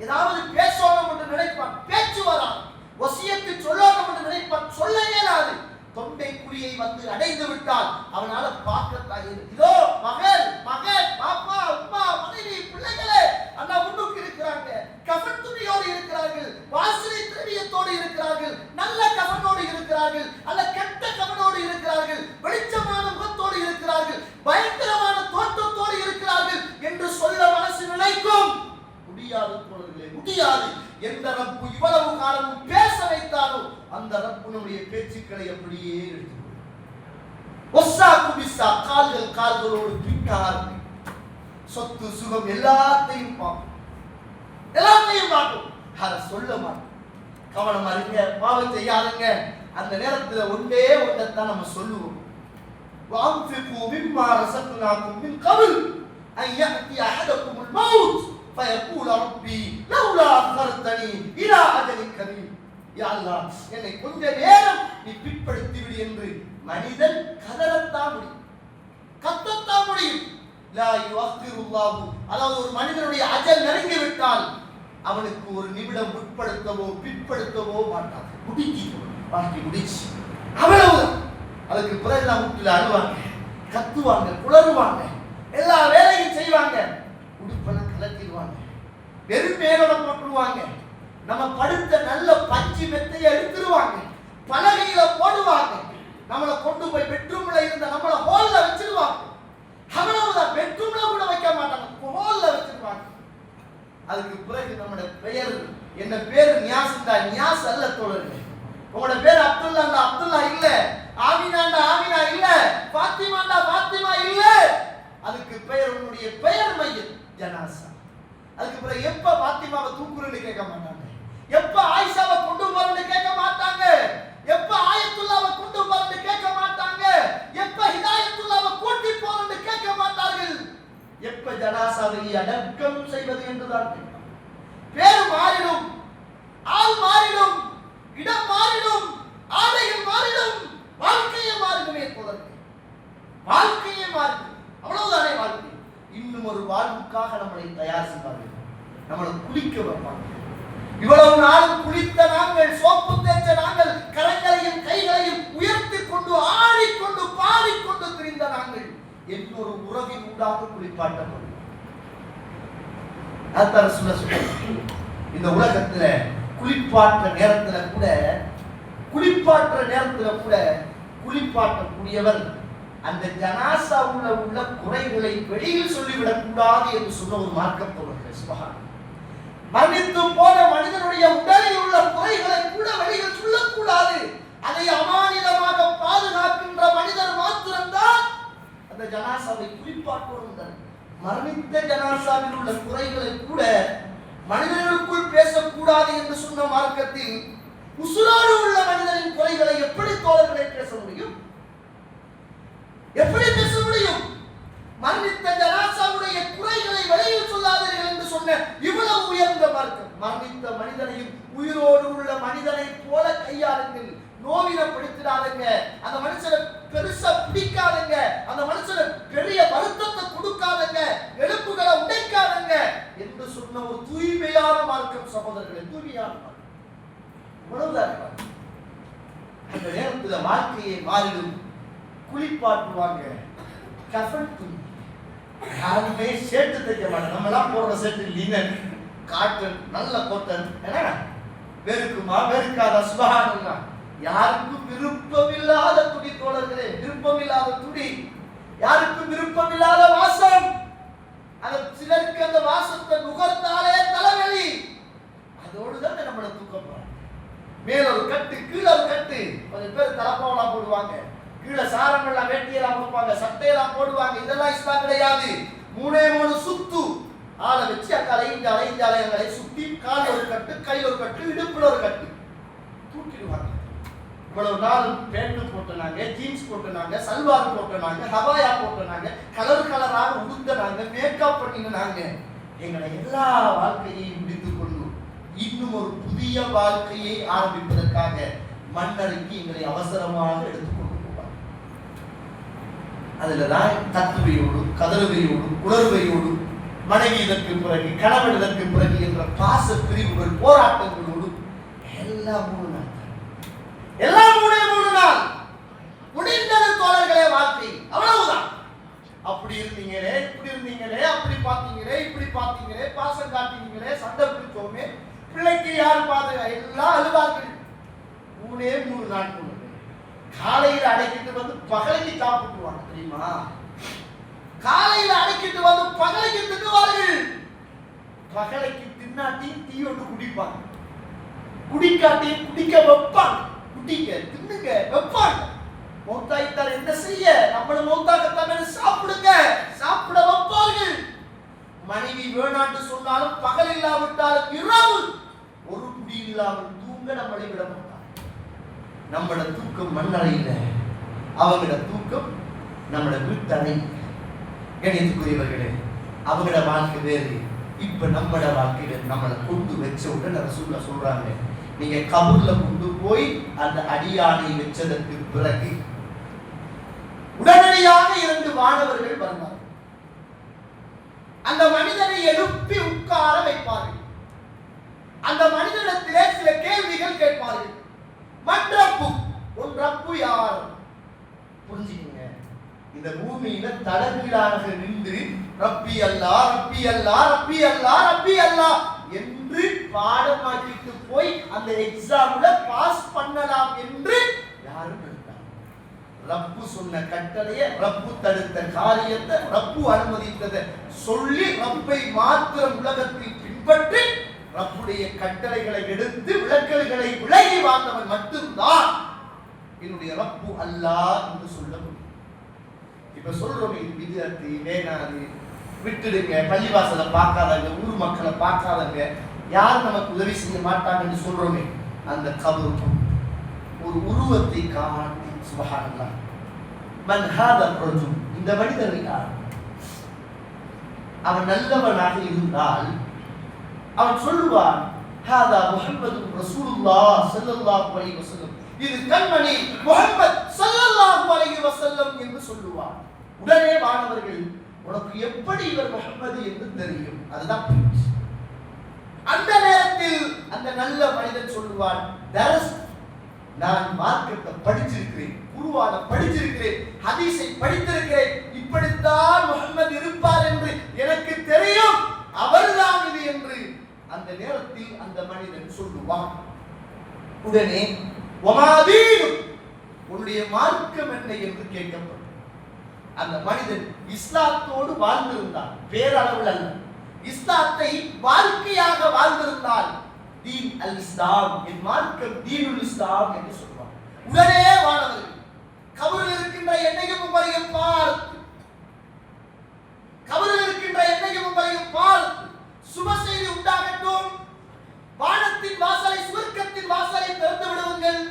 ஏதாவது பேசணும் என்று நினைப்பான், பேச்சு வராது. வசியத்து சொல்லணும் என்று நினைப்பான், சொல்ல இயலாது. தொண்டை குழியை வந்து அடைந்து விட்டால் அவனால பார்க்க இதோ மகள் மகன் பாப்பா அம்மா மனைவி பிள்ளைகளே அண்ணா முன்னுக்கு இருக்கிறாங்க, கஃன் துணியோடு இருக்கிறார்கள், வாசனை திரவியத்தோடு இருக்கிறார்கள், நல்ல கஃனோடு இருக்கிறார்கள், அல்ல கெட்ட கஃனோடு இருக்கிறார்கள், வெளிச்சமான முகத்தோடு இருக்கிறார்கள், பயங்கரமான தோற்றத்தோடு இருக்கிறார்கள் என்று சொல்ல மனசு நினைக்கும். முடியாது தோழர்களே, முடியாது. எந்த ரப்பு இவ்வளவு காலமும் பேச வைத்தாலும் அந்த ரப்பு நம்முடைய பேச்சுக்களை அப்படியே எடுத்துக்கொள்ளும். ஒஸ்ஸா குபிஸா, கால்களோடு பின்னார், சொத்து சுகம் எல்லாத்தையும் பார்க்கும், எல்லாத்தையும் பார்க்கும். அதை சொல்ல மாட்டோம். கவனமா இருங்க, பாவம் செய்யாதுங்க. அந்த நேரத்தில் ஒன்றே ஒன்றைத்தான் நம்ம சொல்லுவோம். وَأَنْفِقُوا مِمَّا رَزَقْنَاكُمْ مِنْ قَبْلِ أَنْ يَأْتِيَ أَحَدَكُمُ الْمَوْتُ فَيَقُولَ رَبِّي لَوْلَا أَخَّرْتَنِي إِلَى أَجَلٍ قَرِيبٍ யா அல்லாஹ், என்னை கொஞ்ச நேரம் நீ பிற்படுத்தி விடு என்று மனிதன் கதறத்தான் முடியும், கத்தத்தான் முடியும். லா யுஅக்கிருல்லாஹு, அதாவது ஒரு மனிதனுடைய அஜல் நெருங்கி விட்டால் அவனுக்கு ஒரு நிமிடம் முற்படுத்தவோ பிற்படுத்தவோ மாட்டான். முடிஞ்சி வாழ்க்கை முடிச்சு, அவ்வளவுதான். அதுக்கு பிறகு நான் வீட்டில் அழுவாங்க, கத்துவாங்க, குளறுவாங்க, எல்லா வேலையும் செய்வாங்க, உடுப்பெல்லாம் கலக்கிடுவாங்க, வெறும் மேலோட போட்டுருவாங்க, நம்ம படுத்த நல்ல பஞ்சு மெத்தையை எடுத்துருவாங்க, பலகையில போடுவாங்க, நம்மளை கொண்டு போய் பெட்ரூம்ல இருந்த நம்மளை ஹால்ல வச்சிருவாங்க. அவ்வளவுதான், பெட்ரூம்ல கூட வைக்க மாட்டாங்க, ஹால்ல வச்சிருவாங்க. அதுக்கு பிறகு நம்முடைய பெயர் என்ன பேர் நியாஸ்டா, நியாஸ் அல்ல தோழர்களே. உங்களோட பேர் அப்துல்லாண்டா, அப்துல்லா இல்ல. ஆமினாண்டா, ஆமினா இல்ல. பாத்திமாண்டா, பாத்திமா இல்ல. அதுக்கு பெயர் உன்னுடைய பெயர் மையம் ஜனாசா. அதுக்கு பிறகு எப்ப பாத்திமாவை தூக்குறன்னு கேட்க மாட்டாங்க, எப்ப ஆயிஷாவை கொண்டு போறன்னு கேட்க மாட்டாங்க, எப்ப ஆயத்துல்லாவை கொண்டு போறன்னு கேட்க மாட்டாங்க, எப்ப ஹிதாயத்துல்லாவை கூட்டி போறன்னு கேட்க மாட்டார்கள், எப்ப ஜனாசாவை அடக்கம் செய்வது என்றுதான் கேட்பாங்க. பேர் மாறிடும், ஆள் மாறிடும், இடம் மாறிடும், ஆடைகள் மாறிடும், வாழ்க்கையே மாறிடுமே தோழர்களே, வாழ்க்கையே மாறிடும். அவ்வளவுதானே வாழ்க்கை. இன்னும் ஒரு வாழ்வுக்காக நம்மளை தயார் செய்வார்கள், நம்மளை குளிக்க வைப்பாங்க. இவ்வளவு நாளும் குளித்த நாங்கள், சோப்பு தேய்ச்ச நாங்கள், கரங்களையும் கைகளையும் உயர்த்தி கொண்டு ஆடிக்கொண்டு பாடிக்கொண்டு திரிந்த நாங்கள் இன்னொரு உறவின் ஊடாக குளிப்பாட்டப்படும். இந்த உலகத்துல குளிப்பாற்ற நேரத்துல கூட குளிப்பாட்டக்கூடியவர் அந்த ஜனாசாவுல உள்ள குறைகளை வெளியில் சொல்லிவிடக் கூடாது என்று சொன்ன ஒரு மார்க்கம் தோழர்களே. மரணித்து போன மனிதனுடைய உடலில் உள்ள குறைகளை கூட வெளியில் சொல்லக்கூடாது. அதை அமானிதமாக பாதுகாக்கின்ற மனிதர் மாத்திரம்தான் அந்த ஜனாசாவை குளிப்பாட்டுவார். மரணித்த ஜனாசாவில் உள்ள குறைகளை கூட மனிதர்களுக்குள் பேசக்கூடாது என்று சொன்ன மார்க்கத்தில் உசுரோடு உள்ள மனிதனின் குறைகளை எப்படி தோழர்களை பேச முடியும்? எப்படி பேச முடியும்? மரணித்த ஜனாசாவுடைய குறைகளை வெளியில் சொல்லாதீர்கள் என்று சொன்ன இவ்வளவு உயர்ந்த மார்க்கம். மரணித்த மனிதனையும் உயிரோடு உள்ள மனிதனை போல கையாளுங்கள், நோவினப்படுத்திடாதீங்க, அந்த மனுஷனை பெருசா பிடிக்காதீங்க, அந்த மனுஷனை பெரிய வருத்தத்தை கொடுக்காதீங்க, எலும்புகளை உடைக்காதீங்க என்று சொன்ன ஒரு தூய்மையான மார்க்கம் சகோதரர்களே, தூய்மையான மார்க்கம். இவ்வளவுதான். அந்த நேரத்தில் வாழ்க்கையை மாறிடும். குளிப்பாட்டுவாங்க, கஃன் துணி. யாருமே ஷர்ட் தைக்க மாட்டாங்க. நம்ம எல்லாம் போடுற ஷர்ட் லினன், காட்டன், நல்ல காட்டன். என்ன வெறுக்குமா வெறுக்காதா? சுபஹானல்லாஹ். யாருக்கும் விருப்பமில்லாத துணி தோழர்களே, விருப்பமில்லாத துணி, யாருக்கும் விருப்பமில்லாத வாசம். அந்த சிலருக்கு அந்த வாசத்தை நுகர்ந்தாலே தலைவலி. அதோடுதான் நம்மளை தூக்கம். மேல ஒரு கட்டு, கீழே ஒரு கட்டு. கொஞ்சம் பேர் தலப்பாவெல்லாம் போடுவாங்க, கீழே சாரங்கள்லாம் வேட்டியெல்லாம் கொடுப்பாங்க, சட்டையெல்லாம் போடுவாங்க. இதெல்லாம் இஸ்லாம் கிடையாது. 3 சுத்து ஆளை வச்சு அலைஞ்சாலையங்களை சுத்தி கால் ஒரு கட்டு, கையில் ஒரு கட்டு, இடுப்புல ஒரு கட்டு தூக்கிடுவாங்க. இவ்வளவு நாள் பேண்ட் போட்டுனாங்க, ஜீன்ஸ் போட்டுனாங்க, சல்வார் போட்டுனாங்க, ஹபாயா போட்டுனாங்க, கலராக உடுத்தினாங்க, மேக்கப் பண்ணினாங்க. எங்களை எல்லா வாழ்க்கையையும் முடித்துக் கொண்டு இன்னும் ஒரு புதிய வாழ்க்கையை ஆரம்பிப்பதற்காக மன்னருக்கு எங்களை அவசரமாக எடுத்துக்கொண்டு போவார். அதுலதான் தத்துவையோடு, கதறுவையோடு, குளறுவையோடு, மனைவி இதற்கு பிறகு, கணவன் இதற்கு பிறகு என்ற பாச பிரிவுகள், போராட்டங்களோடு எல்லாம் 3 நாள், எல்லாம் 3 நாள். முடிந்தது தோழர்களே வாழ்க்கை, அவ்வளவுதான். அப்படி இருந்தீங்களே, இப்படி இருந்தீங்களே, அப்படி பார்த்தீங்களே, இப்படி பார்த்தீங்களே, பாசம் காட்டினீங்களே, சண்டை பிடிச்சோமே, பிள்ளைக்கு யார் பாதுகா, எல்லாம் அழுவார்கள். 3 நாட்கள் காலையில் அடைக்கிட்டு வந்து பகலைக்கு சாப்பிட்டுவாங்க தெரியுமா? காலையில் அடைக்கிட்டு வந்து பகலைக்கு தின்னுவார்கள். பகலைக்கு தின்னாட்டி டீ ஒன்று குடிப்பாங்க, குடிக்காட்டி குடிக்க வைப்பாங்க, குடிக்க தின்னுங்க வைப்பாங்க. மௌத்தாயிட்டால் என்ன செய்ய, நம்மளும் மௌத்தாகத்தான் சாப்பிடுங்க, சாப்பிட வைப்பார்கள். மனைவி வேணான்னு சொன்னாலும் பகல் இல்லாவிட்டாலும் இரவு ஒரு குடி இல்லாமல் தூங்க நம்மளை விட மாட்டாங்க. நம்மளோட தூக்கம் மண்ணறையில, அவங்களோட தூக்கம் நம்மளோட வீட்டறை. கணித்துக்குரியவர்களே, அவங்களோட வாழ்க்கை வேறு, இப்ப நம்மளோட வாழ்க்கையில நம்மளை கொண்டு வச்ச உடனே ரசூலுல்லாஹ் சொல்றாங்க, நீங்க கபூர்ல கொண்டு போய் அந்த அடியானை வச்சதற்கு பிறகு உடனடியாக 2 வானவர்கள் வருவார்கள். அந்த மனிதனை எழுப்பி உட்கார வைப்பார்கள். அந்த மனிதனிடத்திலே சில கேள்விகள் கேட்பார்கள். மற்றப்பு உன் ரப்பு யார்? புரிஞ்சுக்கங்க, இந்த பூமியில தடவிலாக நின்று ரப்பி அல்லாஹ் ரப்பி அல்லாஹ் ரப்பி அல்லாஹ் ரப்பி அல்லாஹ் என்று பாடமாக்கிட்டு போய் அந்த எக்ஸாம்ல பாஸ் பண்ணலாம் என்று யாரும் நினைத்தாங்க. ரப்பு சொன்ன கட்டளையை, ரப்பு தடுத்த காரியத்தை, ரப்பு அனுமதித்ததை சொல்லி ரப்பை மாத்திரம் உலகத்தில் பின்பற்றி ரப்புடைய கட்டளைகளை எடுத்து விளக்கல்களை விலகி வாழ்ந்தவன் மட்டும்தான் என்னுடைய ரப்பு அல்லாஹ் என்று சொல்ல முடியும். இப்ப சொல்றோம், இது விதியத்து வேணாது, விட்டுடுங்க, பள்ளிவாசலை பார்க்காதங்க, ஊர் மக்களை பார்க்காதங்க, யாரும் நமக்கு உதவி செய்ய மாட்டாங்கன்னு சொல்றோமே, அந்த கபருக்கு ஒரு உருவத்தை காட்டி சுப்ஹானல்லாஹ் மன் ஹாதா ரஜுல், இந்த மனிதர் யார்? அவன் நல்லவனாக இருந்தால் அவன் சொல்லுவான், ஹாதா முஹம்மது ரசூலுல்லாஹ் ஸல்லல்லாஹு அலைஹி வஸல்லம், இது கண்மணி முஹம்மத் ஸல்லல்லாஹு அலைஹி வஸல்லம் என்று சொல்லுவான். உடனே வானவர்கள், உனக்கு எப்படி இவர் முஹம்மது என்று தெரியும்? அதுதான் பேச்சு. அந்த நேரத்தில் அந்த நல்ல மனிதன் சொல்லுவான், தரஸ், நான் மார்க்கத்தை படிச்சிருக்கிறேன், குர்ஆனை படிச்சிருக்கிறேன், ஹதீஸை படித்திருக்கிறேன், இப்படித்தான் முஹம்மது இருப்பார் என்று எனக்கு தெரியும், அவர்தான் இது என்று அந்த நேரத்தில் அந்த மனிதன் சொல்லுவான். உடனே வமாதீனு, உன்னுடைய மார்க்கம் என்ன என்று கேட்கப்படும். அந்த மனிதன் இஸ்லாத்தோடு வாழ்ந்திருந்தான், பேரளவில் அல்ல, இஸ்லாத்தை வாழ்க்கையாக வாழ்ந்திருந்தால் தீன் அல் இஸ்லாம், என் மார்க்கம் தீனுல் இஸ்லாம் என்று சொல்வார். உடனே வானவர்கள் கபரில் இருக்கின்ற என்னையும் உங்களையும் பார்த்து, கபரில் இருக்கின்ற என்னையும் உங்களையும் பார்த்து சுப செய்தி உண்டாகட்டும், வானத்தின் வாசலை, சுவர்க்கத்தின் வாசலை திறந்து விடுவீர்கள்,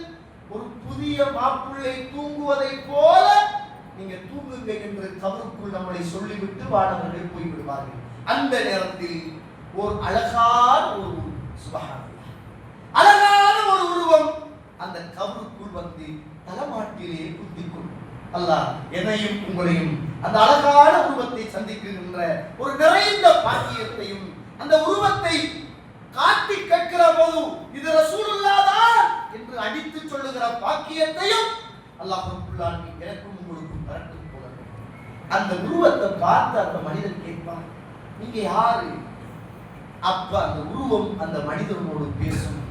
ஒரு புதிய மாப்பிள்ளை தூங்குவதை போல நீங்க தூங்குங்க என்று கபருக்குள் நம்மளை சொல்லிவிட்டு வானவர்கள் போய்விடுவார்கள். அந்த நேரத்தில் ஒரு அழகான ஒரு சுப்ஹானல்லாஹ், அழகான ஒரு உருவம் அந்த கபருக்குள் வந்து தலமாட்டிலே குத்திக்கொள்ளும். அல்லாஹ் என்னையும் உங்களையும் அந்த அழகான உருவத்தை சந்திக்கின்ற ஒரு நிறைந்த பாக்கியத்தையும், அந்த உருவத்தை காட்டி கேட்கிற போது இது ரசூலுல்லாஹ் தான் என்று அடித்து சொல்லுகிற பாக்கியத்தையும் அல்லாஹ் ரப்பல் ஆலமீன் எனக்கும் உங்களுக்கும் தரட்டும் போல. அந்த உருவத்தை பார்த்து அந்த மனிதன் கேட்பான், நீங்க யாரு? அப்ப அந்த உருவம் அந்த மனிதனோடு பேசும்,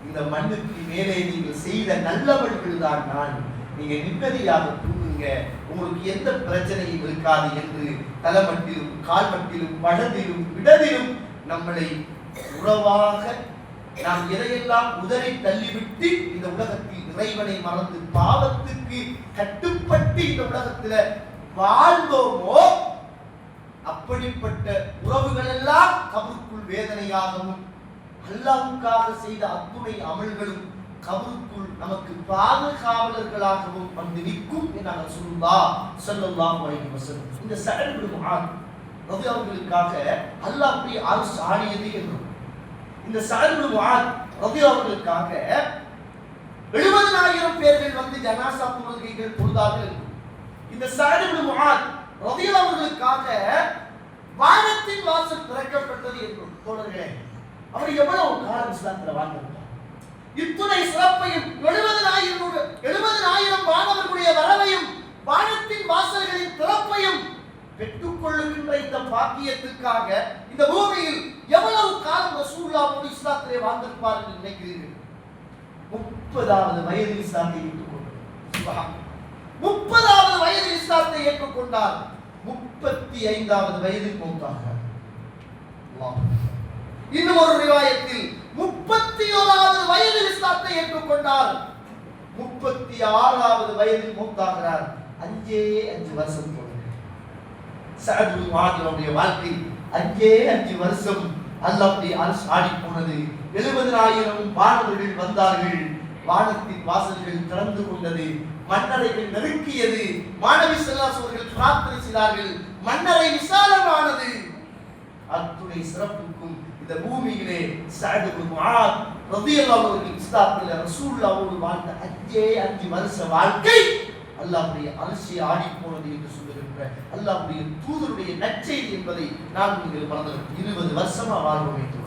இந்த மண்ணுக்கு மேலே நீங்கள் செய்த நல்லவர்கள் தான் நான், நீங்க நிம்மதியாக தூங்குங்க, உங்களுக்கு எந்த பிரச்சனையும் இருக்காது என்று தலைமட்டிலும் கால்மட்டிலும் வலதிலும் இடதிலும் நம்மளை உறவாக நாம் எதையெல்லாம் உதறி தள்ளிவிட்டு இந்த உலகத்தில் இறைவனை மறந்து பாவத்துக்கு கட்டுப்பட்டு இந்த உலகத்தில் வாழ்ந்தோமோ அப்படிப்பட்ட உறவுகள் எல்லாம் கபருக்குள் வேதனையாகவும், அல்லாஹ்வுக்காக செய்த அத்துணை அமல்களும் கபருக்குள் நமக்கு பாதுகாவலர்களாகவும் வந்து நிற்கும் என்று ரசூலுல்லாஹ் ஸல்லல்லாஹு அலைஹி வஸல்லம். இந்த சஅத் இப்னு முஆத் ரலியல்லாஹுக்காக அல்லாஹ் அப்படி அர்ஷ் ஆடியது என்றும், இந்த சஅத் இப்னு முஆத் ரலியல்லாஹுக்காக 70,000 பேர்கள் வந்து ஜனாஸா தொழுகைகள் தொழுதார்கள். இந்த சஅத் இப்னு முஆத் ரலியல்லாஹுக்காக வானத்தின் வாசல் திறக்கப்பட்டது என்றும். தோழர்களே, அவர் எவ்வளவு காலம் இஸ்லாத்தில் வாழ்ந்திருந்தார்? இத்துணை சிறப்பையும் 70,000 மாணவர்களுடைய வரவையும் வானத்தின் வாசல்களின் திறப்பையும் பெற்றுக் கொள்ளுகின்ற இந்த பாக்கியத்துக்காக இந்த பூமியில் எவ்வளவு காலம் ரசூலுல்லாஹ் இஸ்லாத்திலே வாழ்ந்திருப்பார் என்று நினைக்கிறீர்கள்? 30வது வயதில் இஸ்லாத்தை ஏற்றுக்கொண்டார். 30வது வயதில் இஸ்லாத்தை ஏற்றுக்கொண்டார். 35வது வயதில் மௌத்தாகிறார். இன்னும் ஒரு ரிவாயத்தில் 31வது வயதில் இஸ்லாத்தை ஏற்றுக்கொண்டார். 36வது வயதில் மௌத்தாகிறார். 5 வருஷம் போனது. சஅத் பின் முஆதுடைய வாழ்க்கை 5 வருஷம் அல்லாஹ்வுடைய அர்ஷ் ஆடி போனது. 70,000 வானவர்கள் வந்தார்கள். வானத்தின் வாசல்கள் திறந்து கொண்டது. மன்னரைகள் நெருக்கியது. மாணவி ஸல்லல்லாஹு அவர்கள் பிரார்த்தனை செய்தார்கள். மன்னரை விசாலமானது. அத்துணை சிறப்புக்கும் இந்த பூமியிலே சஅத் பின் முஆத் ரலியல்லாஹு அன்ஹு இஸ்லாத்திலே ரசூலுல்லாஹ்வோடு வாழ்ந்த 5 வருஷ வாழ்க்கை அல்லாஹ்வுடைய அரிசி ஆடி போனது என்று சொல்லுகின்ற அல்லாஹ்வுடைய தூதருடைய நற்செய்தி என்பதை நான் நீங்கள் மறந்துவிட்டோம். 20 வருஷமா வாழ்வோம் என்று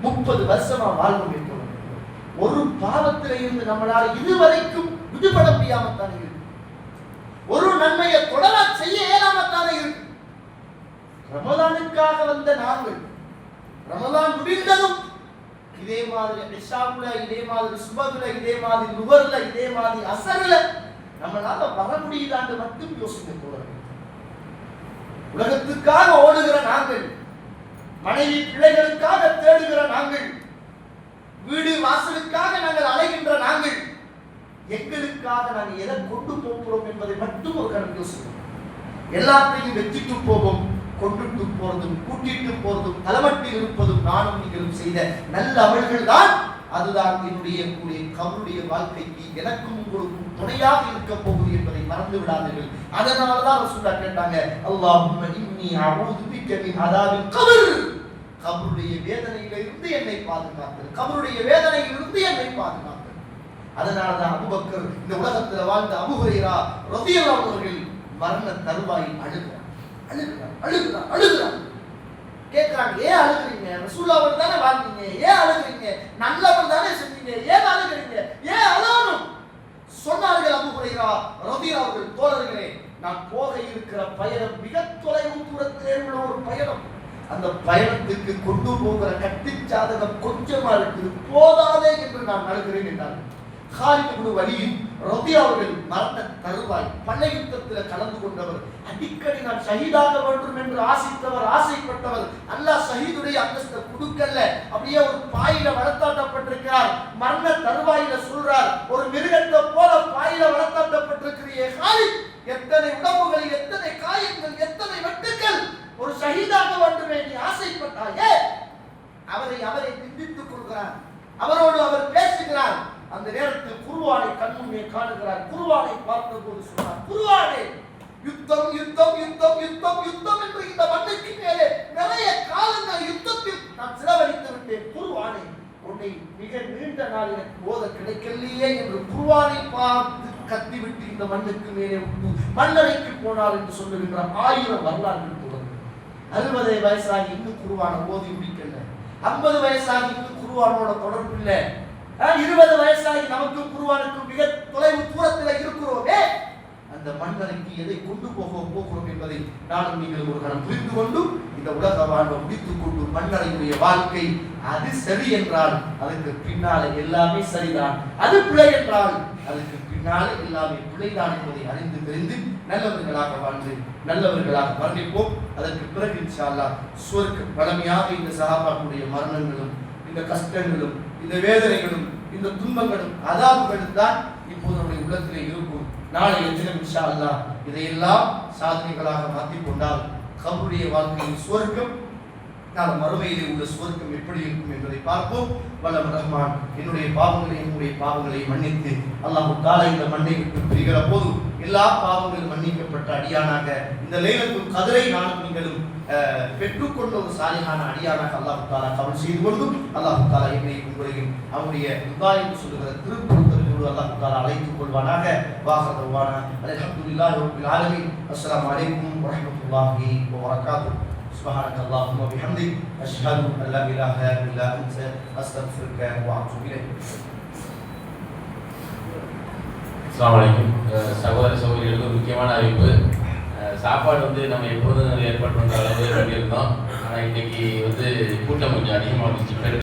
30 வருஷமா வாழ்வோம் என்று ஒரு பாவத்திலே இருந்து நம்மளால் இதுவரைக்கும் விடுபட முடியாமத்தானே இருக்கு. ஒரு நன்மையை தொடரா செய்ய இயலாமத்தானே இருக்கு. ரமலானுக்காக வந்த நாங்கள் ரமலான் முடிந்ததும் இதே மாதிரி இஷாவுல, இதே மாதிரி சுபகுல, இதே மாதிரி நுகர்ல, இதே மாதிரி அசர்ல நம்மளால வர முடியுதான்னு மட்டும் யோசிக்க போறது. உலகத்துக்காக ஓடுகிற நாங்கள், மனைவி பிள்ளைகளுக்காக தேடுகிற நாங்கள், வீடு வாசலுக்காக நாங்கள் அலைகின்ற நாங்கள், எங்களுக்காக நாங்கள் எதை கொண்டு போகிறோம் என்பதை மட்டும் ஒரு கணக்கு யோசிக்கிறோம். எல்லாத்தையும் வெற்றிட்டு போவோம், கொண்டுட்டு போறதும் கூட்டிட்டு போறதும் தலைமட்டில் இருப்பதும் நானும் நீங்களும் செய்த நல்ல அமல்கள் தான். அதுதான் என்னுடைய கபருடைய வாழ்க்கைக்கு எனக்கும் உங்களுக்கும் துணையாக இருக்க போகுது என்பதை மறந்து விடாதீர்கள். அதனாலதான் ரசூலுல்லாஹ் கேட்டாங்க, அல்லாஹும்ம இன்னி அஊது பிக்க மின் அதாபில் கபர். கபருடைய வேதனையிலிருந்து என்னை பாதுகாத்து, கபருடைய வேதனையிலிருந்து என்னை பாதுகாத்து. அதனாலதான் அபூபக்கர், இந்த உலகத்தில் வாழ்ந்த அபூ ஹுரைரா ரலியல்லாஹு அன்ஹு அவர்கள் மரண தருவாயில் அழுகிறார். கேட்கிறாங்க, ஏன் அழுகிறீங்க? ரசூலுல்லாஹ்வோட தானே வாழ்ந்தீங்க, ஏன் அழுகிறீங்க? நல்லவர் தானே செஞ்சீங்க, ஏன் அழுகிறீங்க? ஏன் அழணும்? சொன்னார்கள் அபூ ஹுரைரா ரலியல்லாஹு அவர்கள், தோழர்களே, நான் போக இருக்கிற பயணம் மிக தொலைவு தூரத்திலே உள்ள ஒரு பயணம். அந்த பயணத்துக்கு கொண்டு போகிற கட்டுச்சாதகம் கொஞ்சமா இருக்குது, போதாதே என்று நான் அழுகிறேன் என்றார். காலித் இப்னு வலீத் ரலியல்லாஹு அவர்கள் மரண தருவாய் பல யுத்தத்தில் கலந்து கொண்டவர். அடிக்கடி நான் ஷஹீதாக வேண்டும் என்று ஆசைத்தவர், ஆசைப்பட்டவர். அல்லாஹ் ஷஹீதுடைய அந்தஸ்தை கொடுக்கல. அப்படியே ஒரு பாயில வளர்த்தாட்டப்பட்டிருக்கிறார். மரண தருவாயில சொல்றார், ஒரு மிருகத்தை போல பாயில வளர்த்தாட்டப்பட்டிருக்கிறியே காலித், எத்தனை உடம்புகள், எத்தனை காயங்கள், எத்தனை வெட்டுக்கள், ஒரு ஷஹீதாக வேண்டுமே நீ ஆசைப்பட்டாயே. அவரை நிந்தித்துக் கொள்கிறார், அவரோடு அவர் பேசுகிறார். அந்த நேரத்தில் குர்ஆனை கண்முன்னே காணுகிறார். குர்ஆனை பார்த்தபோது சொன்னார், குர்ஆனே, யுத்தம் யுத்தம் யுத்தம் யுத்தம் யுத்தம் என்று இந்த மண்ணுக்கு மேலே நிறைய காலங்கள் யுத்தத்தில் நான் செலவழித்து விட்டேன். குர்ஆனே, உன்னை மிக நீண்ட நாள் எனக்கு ஓத கிடைக்கலையே என்று குர்ஆனை பார்த்து கத்திவிட்டு இந்த மண்ணுக்கு மேலே விட்டு மண்ணறைக்கு போனார் என்று சொல்லுகின்ற 1000 வரலாறுகள் தொடர்ந்து. 60 வயசாகி இன்னும் குர்ஆனை ஓதி முடிக்கல. 50 வயசாகி இன்னும் குர்ஆனோட தொடர்பு இல்லை. 20 வயசாகி நமக்கும் குர்ஆனுக்கும் மிக தொலைவு தூரத்தில் இருக்கிறோமே. அந்த மண்ணறைக்கு எதை கொண்டு போகிறோம் என்பதை நானும் நீங்கள் ஒரு கணம் புரிந்து கொண்டு இந்த உலக வாழ்வை முடித்துக் கொண்டு மண்ணறையுடைய வாழ்க்கை அது சரி என்றால் அதுக்கு பின்னாலே எல்லாமே சரிதான், அது பிழை என்றால் அதுக்கு பின்னாலே எல்லாமே பிழைதான் என்பதை அறிந்து தெரிந்து நல்லவர்களாக வாழ்ந்து நல்லவர்களாக மரணிப்போம். அதற்கு பிறகு இன்ஷா அல்லாஹ் சுவர்க்க பழமையாக இந்த சஹாபாக்களுடைய மரணங்களும் இந்த கஷ்டங்களும் இந்த வேதனைகளும் இந்த துன்பங்களும் அதாபுகளும் தான் இப்போது நம்முடைய உள்ளத்திலே இருக்கும். நாளைய தினம் இன்ஷா அல்லாஹ் இதையெல்லாம் சாதனைகளாக மாற்றிக் கொண்டால் கபருடைய வாழ்க்கையின் சுவர்க்கம், நாளை மறுமையிலே உள்ள சுவர்க்கம் எப்படி இருக்கும் என்பதை பார்ப்போம். வல்லவர் ரஹ்மான் என்னுடைய பாவங்களை மன்னித்து அல்லாஹ் தஆலா இந்த மண்ணை விட்டு பிரிகிற போது எல்லா பாவங்களும் மன்னிக்கப்பட்ட அடியானாக இந்த லைலத்துல் கத்ரை நானும் நீங்களும் பெற்றுக்கொண்ட ஒரு சாலிஹான அடியானாக அல்லாஹ் தஆலா கபூல் செய்து கொண்டு அல்லாஹ் தஆலா என்னையும் உங்களையும் அவருடைய இபாதத் சொல்லுகிற திருப்பொருத்தோடு அல்லாஹ் தஆலா அழைத்துக் கொள்வானாக. வாஹதவானா அல்ஹம்துலில்லாஹி ரப்பில் ஆலமீன். அஸ்ஸலாமு அலைக்கும் வரஹ்மத்துல்லாஹி வபரகாத்துஹு. சுப்ஹானக அல்லாஹும்ம வபிஹம்திக் அஷ்ஹது அன் லா இலாஹ இல்லா அன்த அஸ்தக்ஃபிருக வ அத்தூபு இலைக். அஸ்ஸலாமு அலைக்கும். சகோதர சகோதரிகளுக்கு ஒரு முக்கியமான அறிவிப்பு. சாப்பாடு வந்து நம்ம எப்போதும் ஏற்பாடு பண்ணுற அளவு பண்ணியிருந்தோம். ஆனால் இன்னைக்கு வந்து கூட்டம் கொஞ்சம் அதிகமாக இருந்துச்சு.